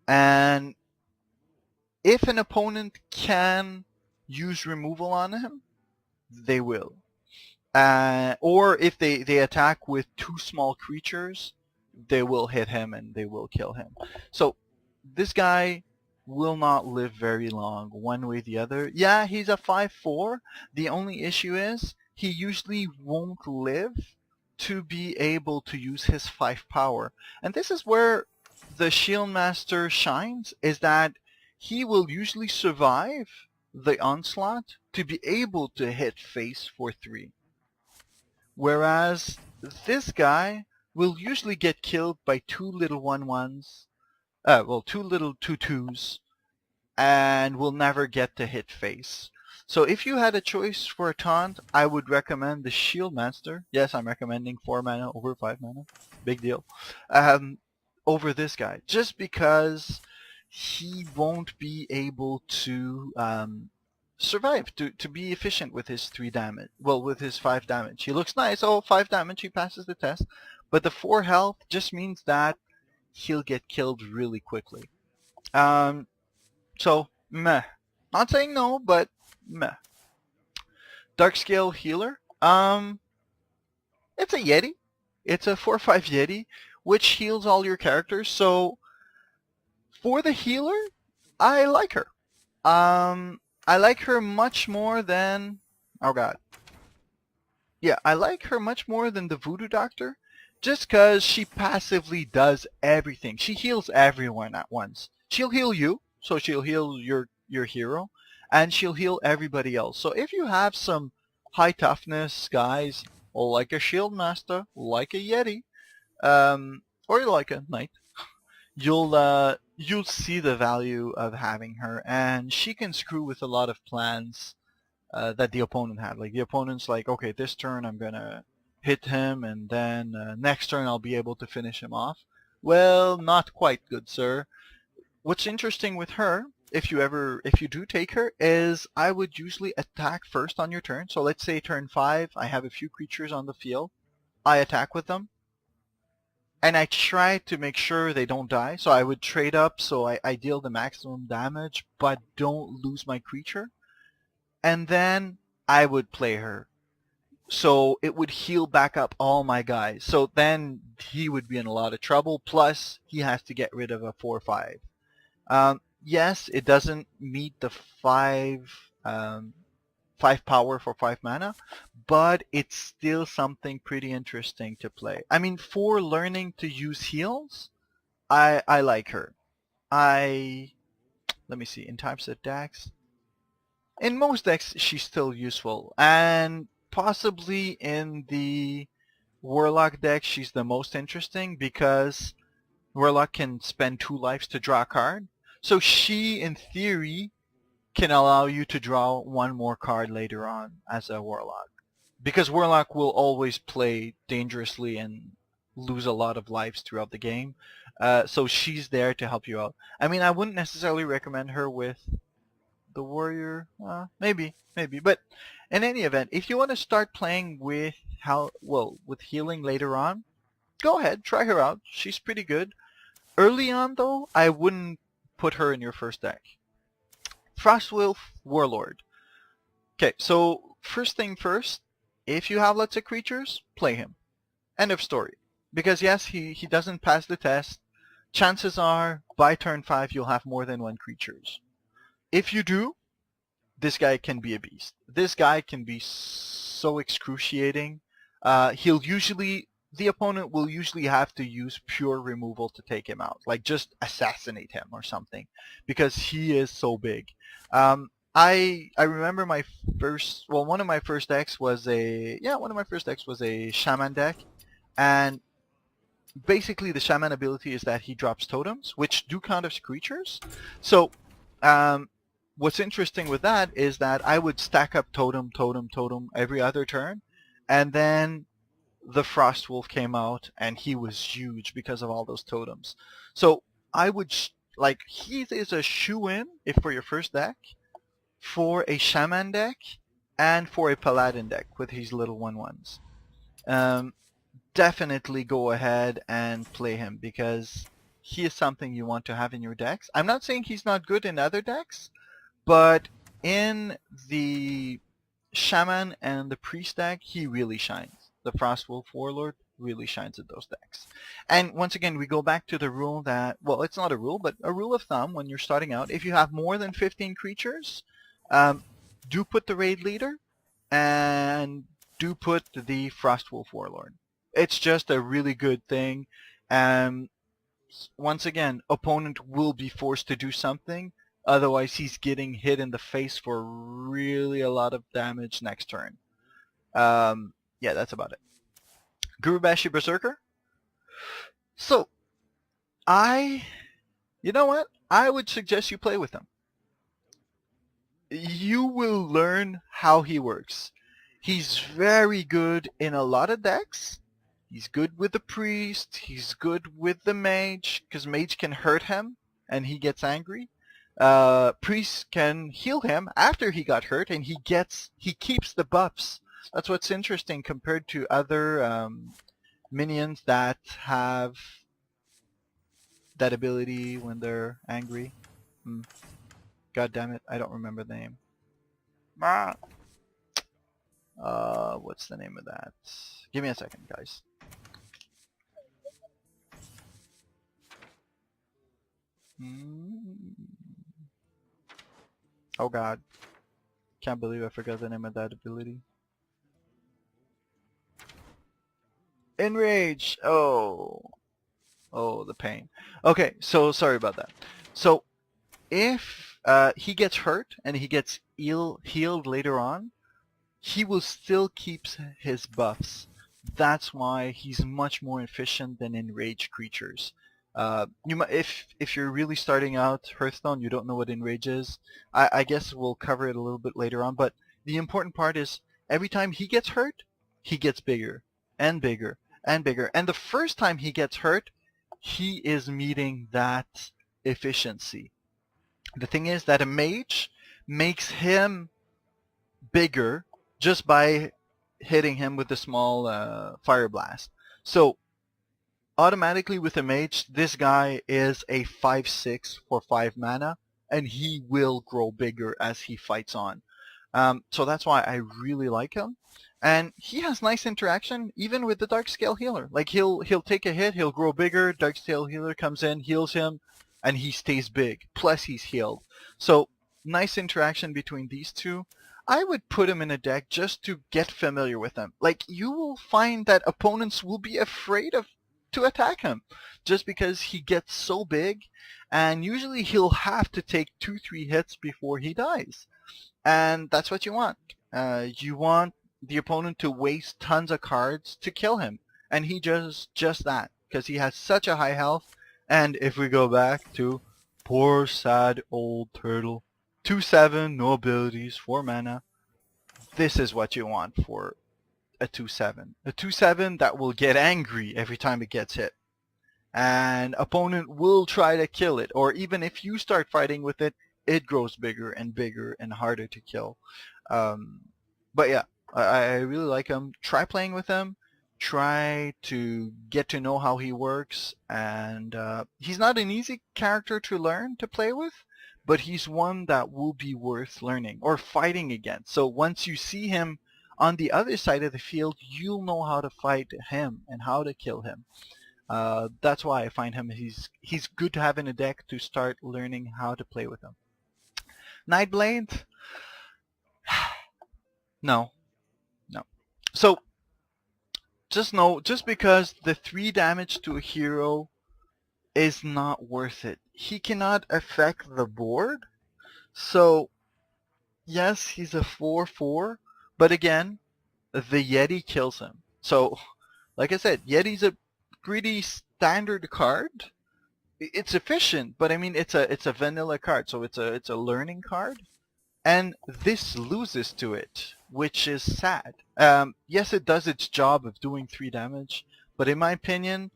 A: And if an opponent can use removal on him, they will. Or if they attack with 2 small creatures, they will hit him and they will kill him. So this guy will not live very long one way or the other. Yeah, he's a 5/4. The only issue is he usually won't live to be able to use his 5 power. And this is where the Shield Master shines, is that he will usually survive the onslaught to be able to hit face for 3. Whereas this guy will usually get killed by 2 little 1/1s, 2 little 2/2s, and will never get to hit face. So if you had a choice for a taunt, I would recommend the Shield Master. Yes, I'm recommending 4 mana over 5 mana. Big deal. Over this guy, just because he won't be able to survive, to be efficient with his 3 damage. Well, with his 5 damage. He looks nice. Oh, 5 damage, he passes the test. But the 4 health just means that he'll get killed really quickly. So, meh. Not saying no, but meh. Darkscale Healer. It's a Yeti. It's a 4/5 Yeti, which heals all your characters. So, for the healer, I like her. I like her much more than... Oh god. Yeah, I like her much more than the Voodoo Doctor, just because she passively does everything. She heals everyone at once. She'll heal you, so she'll heal your hero, and she'll heal everybody else. So if you have some high toughness guys, like a Shield Master, like a Yeti, or like a Knight, you'll see the value of having her, and she can screw with a lot of plans that the opponent had. Like the opponent's like, okay, this turn I'm gonna hit him, and then next turn I'll be able to finish him off. Well, not quite, good sir. What's interesting with her, if you do take her, is I would usually attack first on your turn. So let's say turn 5, I have a few creatures on the field. I attack with them, and I try to make sure they don't die. So I would trade up so I deal the maximum damage, but don't lose my creature. And then I would play her. So it would heal back up all my guys. So then he would be in a lot of trouble. Plus, he has to get rid of a 4/5. Yes, it doesn't meet the 5 power for 5 mana, but it's still something pretty interesting to play. I mean, for learning to use heals, I like her. Let me see, in types of decks, in most decks she's still useful, and possibly in the Warlock deck she's the most interesting because Warlock can spend 2 lives to draw a card. So she, in theory, can allow you to draw 1 more card later on as a Warlock. Because Warlock will always play dangerously and lose a lot of lives throughout the game. So she's there to help you out. I mean, I wouldn't necessarily recommend her with the Warrior. Maybe. But in any event, if you want to start playing with with healing later on, go ahead, try her out. She's pretty good. Early on, though, I wouldn't put her in your first deck. Frostwolf Warlord. Okay, so first thing first, if you have lots of creatures, play him. End of story. Because yes, he doesn't pass the test. Chances are, by turn 5, you'll have more than 1 creatures. If you do, this guy can be a beast. This guy can be so excruciating. The opponent will usually have to use pure removal to take him out. Like, just assassinate him or something. Because he is so big. I remember one of my first decks was a Shaman deck. And basically the Shaman ability is that he drops totems, which do count as creatures. So, what's interesting with that is that I would stack up totem every other turn, and then the Frostwolf came out, and he was huge because of all those totems. So I would he is a shoe-in if for your first deck, for a Shaman deck, and for a Paladin deck with his little 1/1s. Definitely go ahead and play him because he is something you want to have in your decks. I'm not saying he's not good in other decks, but in the Shaman and the Priest deck, he really shines. The Frostwolf Warlord really shines in those decks. And once again, we go back to the rule that, well, it's not a rule, but a rule of thumb when you're starting out. If you have more than 15 creatures, do put the Raid Leader and do put the Frostwolf Warlord. It's just a really good thing. Once again, opponent will be forced to do something. Otherwise, he's getting hit in the face for really a lot of damage next turn. Yeah, that's about it. Gurubashi Berserker. So, you know what? I would suggest you play with him. You will learn how he works. He's very good in a lot of decks. He's good with the Priest. He's good with the Mage, because Mage can hurt him and he gets angry. Priest can heal him after he got hurt, and he keeps the buffs. That's what's interesting compared to other minions that have that ability when they're angry. God damn it, I don't remember the name. What's the name of that? Give me a second, guys. Oh god. Can't believe I forgot the name of that ability. Enrage! Oh, the pain. Okay, so sorry about that. So, if he gets hurt and he gets healed later on, he will still keep his buffs. That's why he's much more efficient than enraged creatures. If you're really starting out Hearthstone, you don't know what enrage is. I guess we'll cover it a little bit later on. But the important part is every time he gets hurt, he gets bigger and bigger and bigger. And the first time he gets hurt, he is meeting that efficiency. The thing is that a mage makes him bigger just by hitting him with a small fire blast. So automatically with a mage, this guy is a 5/6 for 5 mana, and he will grow bigger as he fights on. So that's why I really like him. And he has nice interaction even with the Darkscale Healer. Like he'll take a hit, he'll grow bigger, Darkscale Healer comes in, heals him, and he stays big. Plus he's healed. So nice interaction between these two. I would put him in a deck just to get familiar with him. Like, you will find that opponents will be afraid of to attack him, just because he gets so big, and usually he'll have to take 2-3 hits before he dies. And that's what you want. You want the opponent to waste tons of cards to kill him, and he does just that, because he has such a high health. And if we go back to poor sad old turtle, 2/7, no abilities, 4 mana, this is what you want for a 2/7. A 2/7 that will get angry every time it gets hit. And opponent will try to kill it, or even if you start fighting with it, it grows bigger and bigger and harder to kill. But yeah, I really like him. Try playing with him. Try to get to know how he works. And he's not an easy character to learn to play with, but he's one that will be worth learning or fighting against. So once you see him on the other side of the field, you'll know how to fight him and how to kill him. That's why I find him, he's good to have in a deck to start learning how to play with him. Nightblade? No. So, just know, just because the 3 damage to a hero is not worth it. He cannot affect the board. So, yes, he's a 4/4, but again, the Yeti kills him. So, like I said, Yeti's a pretty standard card. It's efficient, but I mean it's a vanilla card, so it's a learning card, and this loses to it, which is sad. Yes, it does its job of doing 3 damage, but in my opinion,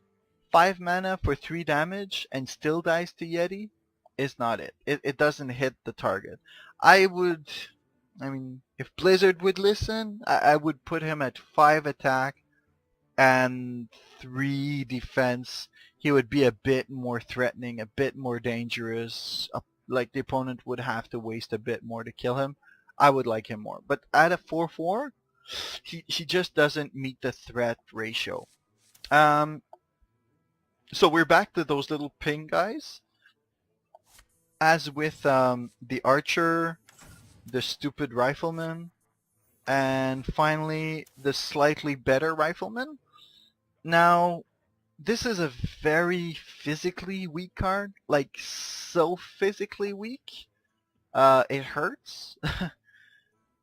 A: 5 mana for 3 damage and still dies to Yeti is not it. It doesn't hit the target. I mean, if Blizzard would listen, I would put him at 5 attack and 3 defense. He would be a bit more threatening, a bit more dangerous. Like the opponent would have to waste a bit more to kill him. I would like him more. But at a 4/4, he just doesn't meet the threat ratio. So we're back to those little ping guys. As with the archer, the stupid rifleman, and finally the slightly better rifleman. Now, this is a very physically weak card, like so physically weak, it hurts.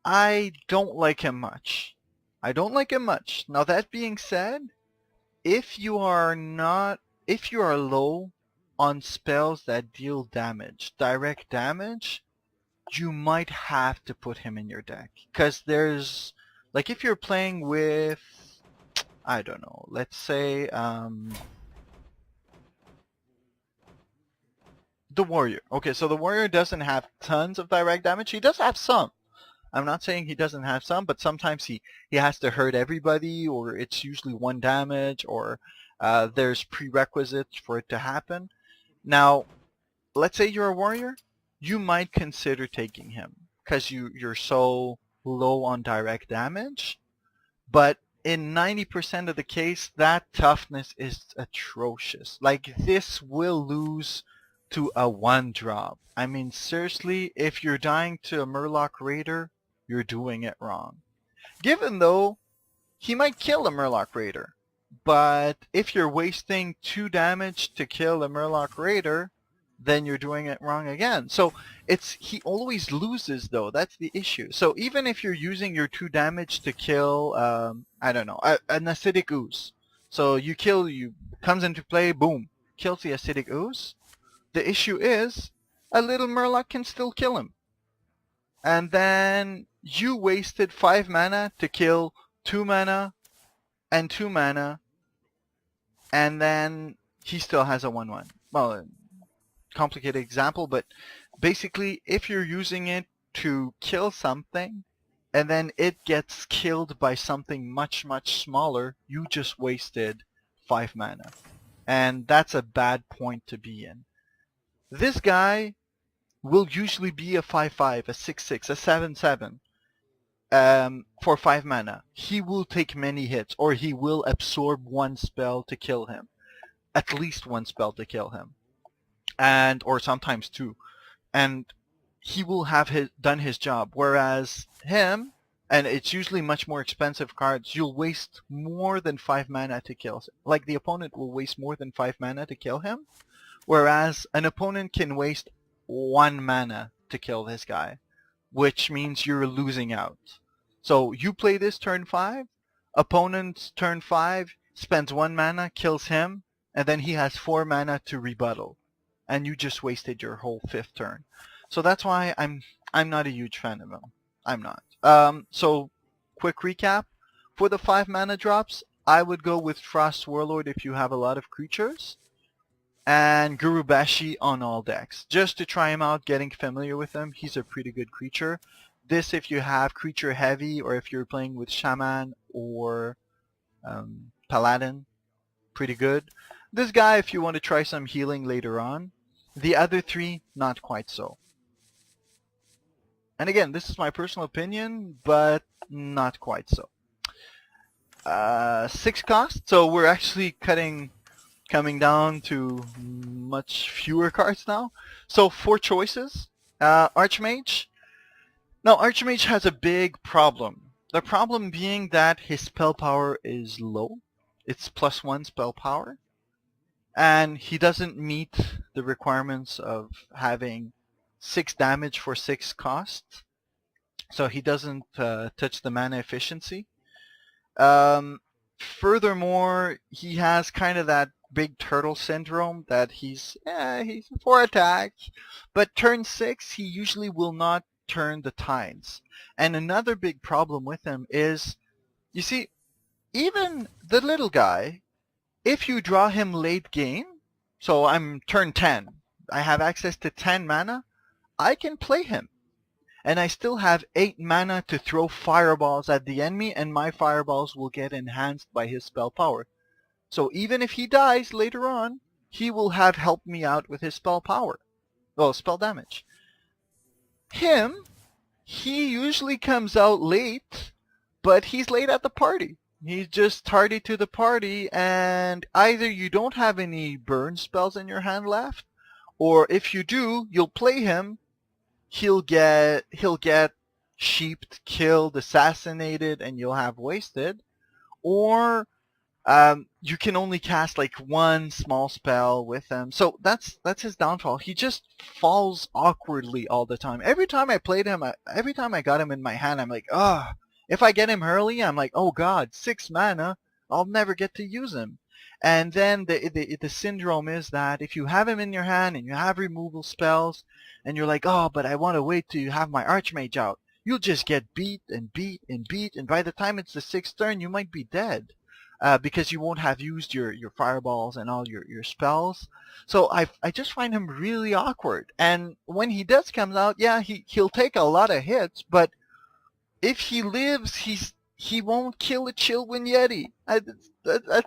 A: I don't like him much. Now that being said, if you are low on spells that deal damage, direct damage, you might have to put him in your deck. Because there's, like if you're playing with, I don't know, let's say the warrior. Okay, so the warrior doesn't have tons of direct damage. He does have some. I'm not saying he doesn't have some, but sometimes he has to hurt everybody, or it's usually 1 damage, or there's prerequisites for it to happen. Now, let's say you're a warrior, you might consider taking him because you're so low on direct damage, but in 90% of the case, that toughness is atrocious. Like, this will lose to a 1-drop. I mean, seriously, if you're dying to a Murloc Raider, you're doing it wrong. Given though, he might kill a Murloc Raider, but if you're wasting 2 damage to kill a Murloc Raider, then you're doing it wrong again. So he always loses though. That's the issue. So even if you're using your 2 damage to kill, I don't know, an acidic ooze. So comes into play, boom, kills the acidic ooze. The issue is, a little Murloc can still kill him. And then you wasted 5 mana to kill 2 mana and 2 mana, and then he still has a 1/1. Well, complicated example, but basically if you're using it to kill something and then it gets killed by something much smaller, you just wasted 5 mana, and that's a bad point to be in. This guy will usually be a 5/5, a 6/6, a 7/7 for 5 mana. He will take many hits, or he will absorb 1 spell to kill him, at least 1 spell to kill him, or sometimes 2, and he will have done his job. Whereas him, and it's usually much more expensive cards, you'll waste more than 5 mana to kill him. Like, the opponent will waste more than 5 mana to kill him, whereas an opponent can waste 1 mana to kill this guy, which means you're losing out. So you play this turn 5, opponent's turn 5 spends 1 mana, kills him, and then he has 4 mana to rebuttal, and you just wasted your whole 5th turn. So that's why I'm not a huge fan of him. I'm not. So quick recap. For the 5 mana drops, I would go with Frost Warlord if you have a lot of creatures, and Gurubashi on all decks, just to try him out, getting familiar with him. He's a pretty good creature. This if you have creature heavy, or if you're playing with Shaman or Paladin, pretty good. This guy if you want to try some healing later on. The other 3, not quite so. And again, this is my personal opinion, but not quite so. 6 cost, so we're actually coming down to much fewer cards now. So 4 choices. Archmage. Now, Archmage has a big problem. The problem being that his spell power is low. It's +1 spell power. And he doesn't meet the requirements of having 6 damage for 6 cost. So he doesn't touch the mana efficiency. Furthermore, he has kind of that big turtle syndrome that he's 4 attack, but turn 6 he usually will not turn the tides. And another big problem with him is, you see, even the little guy, if you draw him late game, so I'm turn 10, I have access to 10 mana, I can play him. And I still have 8 mana to throw fireballs at the enemy, and my fireballs will get enhanced by his spell power. So even if he dies later on, he will have helped me out with his spell power. Well, spell damage. Him, he usually comes out late, but he's late at the party. He's just tardy to the party, and either you don't have any burn spells in your hand left, or if you do, you'll play him, he'll get sheeped, killed, assassinated, and you'll have wasted. Or you can only cast like 1 small spell with him. So that's his downfall. He just falls awkwardly all the time. Every time I played him, every time I got him in my hand, I'm like, ah. If I get him early, I'm like, oh god, 6 mana, I'll never get to use him. And then the syndrome is that if you have him in your hand and you have removal spells, and you're like, oh, but I want to wait till you have my Archmage out, you'll just get beat and beat and beat, and by the time it's the 6th turn, you might be dead. Because you won't have used your fireballs and all your spells. So I just find him really awkward. And when he does come out, yeah, he'll take a lot of hits, but if he lives, he won't kill a Chillwind Yeti. At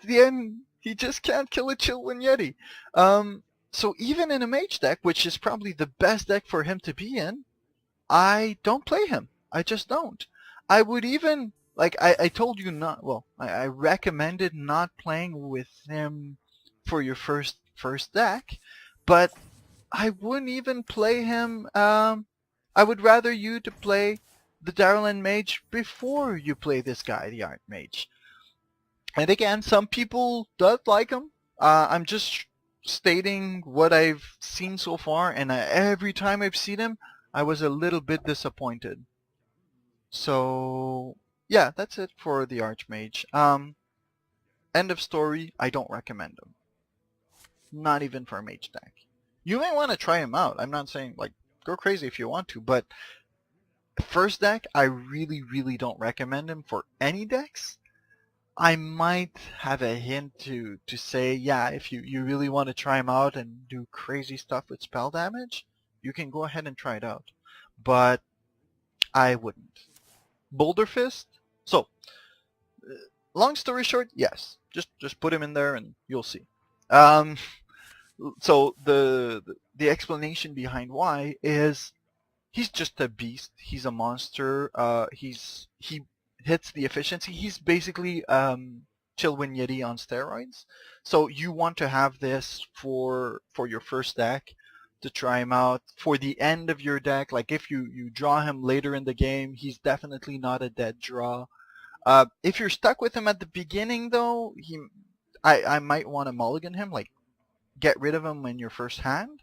A: the end, he just can't kill a Chillwind Yeti. So even in a Mage deck, which is probably the best deck for him to be in, I don't play him. I just don't. I would even, like I told you not, well, I recommended not playing with him for your first deck, but I wouldn't even play him. I would rather you to play the Darrellan Mage before you play this guy, the Archmage. And again, some people don't like him. I'm just stating what I've seen so far, and every time I've seen him, I was a little bit disappointed. So yeah, that's it for the Archmage. End of story. I don't recommend him. Not even for a Mage deck. You may want to try him out. I'm not saying, like, go crazy if you want to, but first deck, I really don't recommend him for any decks. I might have a hint to say, yeah, if you really want to try him out and do crazy stuff with spell damage, you can go ahead and try it out. But I wouldn't. Boulder Fist? So, long story short, yes. Just put him in there and you'll see. So the explanation behind why is he's just a beast. He's a monster. He hits the efficiency. He's basically Chillwind Yeti on steroids. So you want to have this for your first deck to try him out for the end of your deck. Like if you draw him later in the game, he's definitely not a dead draw. If you're stuck with him at the beginning though, I might want to mulligan him, like get rid of him in your first hand.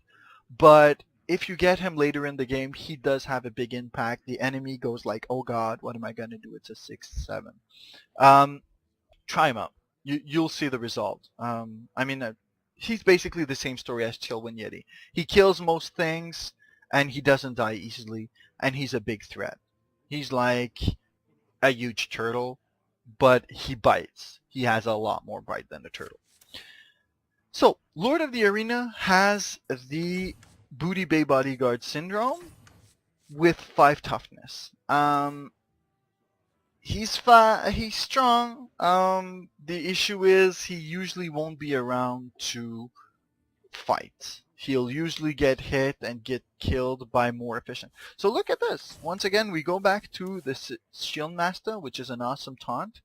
A: But if you get him later in the game, he does have a big impact. The enemy goes like, oh god, what am I going to do? It's a 6/7. Try him out. You'll see the result. I mean, he's basically the same story as Chillwind Yeti. He kills most things, and he doesn't die easily, and he's a big threat. He's like a huge turtle, but he bites. He has a lot more bite than a turtle. So, Lord of the Arena has the Booty Bay Bodyguard Syndrome with 5 toughness. He's strong. The issue is he usually won't be around to fight. He'll usually get hit and get killed by more efficient. So look at this. Once again, we go back to the Shield Master, which is an awesome taunt.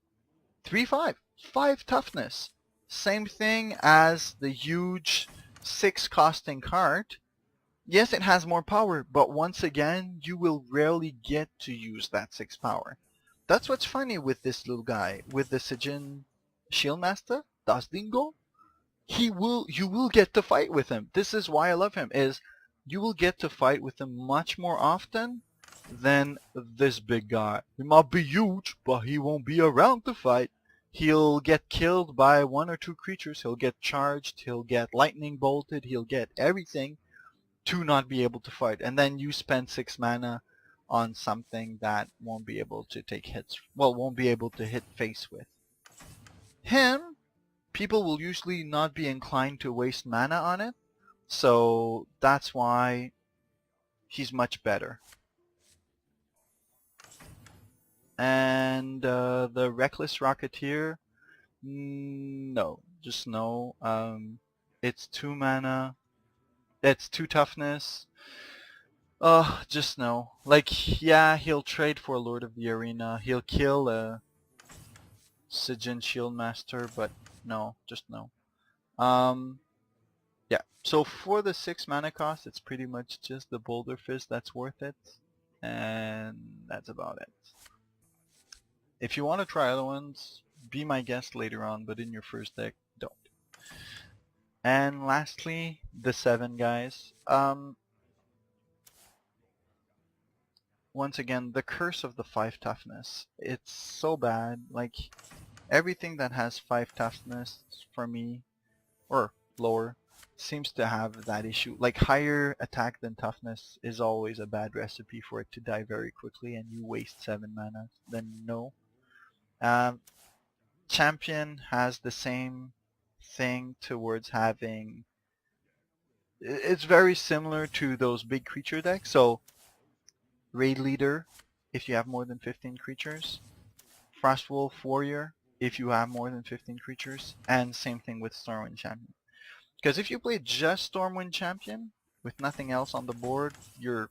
A: 3/5, 5 toughness. Same thing as the huge 6 costing card. Yes, it has more power, but once again, you will rarely get to use that 6 power. That's what's funny with this little guy, with the Sijin Shieldmaster, Dasdingo. You will get to fight with him. This is why I love him, is you will get to fight with him much more often than this big guy. He might be huge, but he won't be around to fight. He'll get killed by 1 or 2 creatures. He'll get charged. He'll get lightning bolted. He'll get everything to not be able to fight. And then you spend 6 mana on something that won't be able to take hits. Well, won't be able to hit face with. Him, people will usually not be inclined to waste mana on it. So that's why he's much better. And the Reckless Rocketeer, no, just no. It's 2 mana. It's 2 toughness. Just no. Like, yeah, he'll trade for Lord of the Arena. He'll kill a Sijin Shieldmaster, but no, just no. Yeah. So for the 6 mana cost, it's pretty much just the Boulder Fist that's worth it, and that's about it. If you want to try other ones, be my guest later on, but in your first deck, don't. And lastly, the 7 guys. Once again, the curse of the 5 toughness. It's so bad. Like, everything that has 5 toughness for me, or lower, seems to have that issue. Like, higher attack than toughness is always a bad recipe for it to die very quickly and you waste 7 mana. Then no. Champion has the same thing towards having... It's very similar to those big creature decks. So, Raid Leader, if you have more than 15 creatures. Frostwolf Warrior, if you have more than 15 creatures. And same thing with Stormwind Champion. Because if you play just Stormwind Champion, with nothing else on the board, you're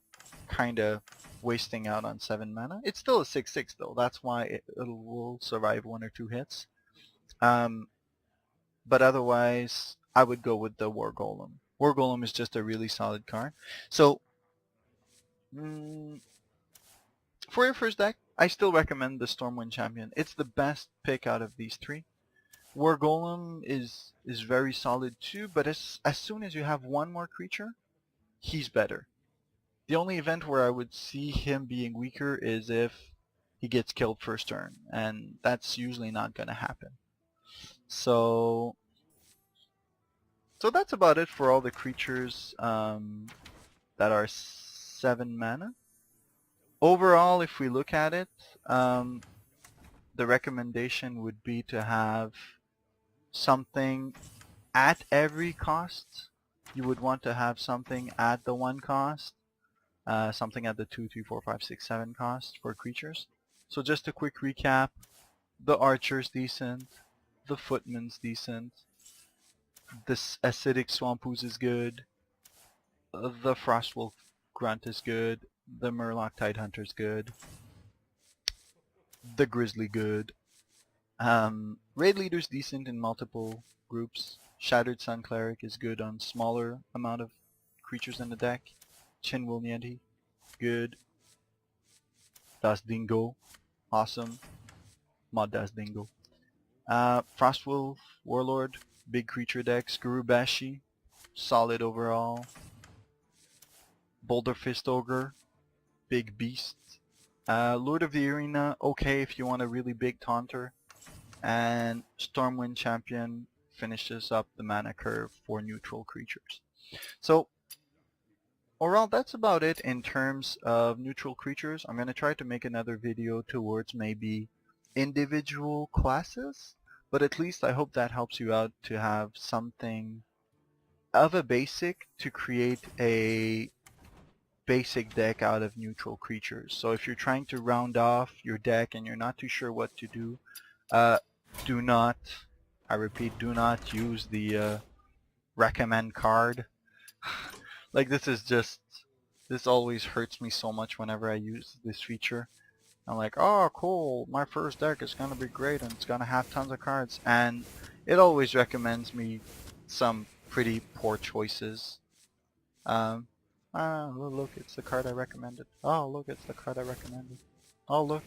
A: kinda wasting out on 7 mana. It's still a 6/6 though, that's why it will survive 1 or 2 hits. But otherwise, I would go with the War Golem. War Golem is just a really solid card. So, for your first deck, I still recommend the Stormwind Champion. It's the best pick out of these 3. War Golem is very solid too, but as soon as you have 1 more creature, he's better. The only event where I would see him being weaker is if he gets killed first turn, and that's usually not going to happen. So that's about it for all the creatures that are 7 mana. Overall, if we look at it, the recommendation would be to have something at every cost. You would want to have something at the 1 cost, something at the 2, 3, 4, 5, 6, 7 cost for creatures. So just a quick recap: the Archer's decent, the Footman's decent, this Acidic Swamp Ooze is good, the Frostwolf Grunt is good, the Murloc Tidehunter is good, the Grizzly good. Raid Leader's decent in multiple groups. Shattered Sun Cleric is good on smaller amount of creatures in the deck. Chin Will Niente, good. Das Dingo, awesome. Mod Das Dingo. Frostwolf, Warlord, big creature deck. Skurubashi, solid overall. Boulder Fist Ogre, big beast. Lord of the Arena, okay if you want a really big taunter. And Stormwind Champion finishes up the mana curve for neutral creatures. So overall, that's about it in terms of neutral creatures. I'm going to try to make another video towards maybe individual classes, but at least I hope that helps you out to have something of a basic to create a basic deck out of neutral creatures. So if you're trying to round off your deck and you're not too sure what to do, do not, I repeat, do not use the recommend card. Like this always hurts me so much whenever I use this feature. I'm like, oh cool, my first deck is gonna be great and it's gonna have tons of cards, and it always recommends me some pretty poor choices. Oh look, it's the card I recommended. Oh look, it's the card I recommended. Oh look,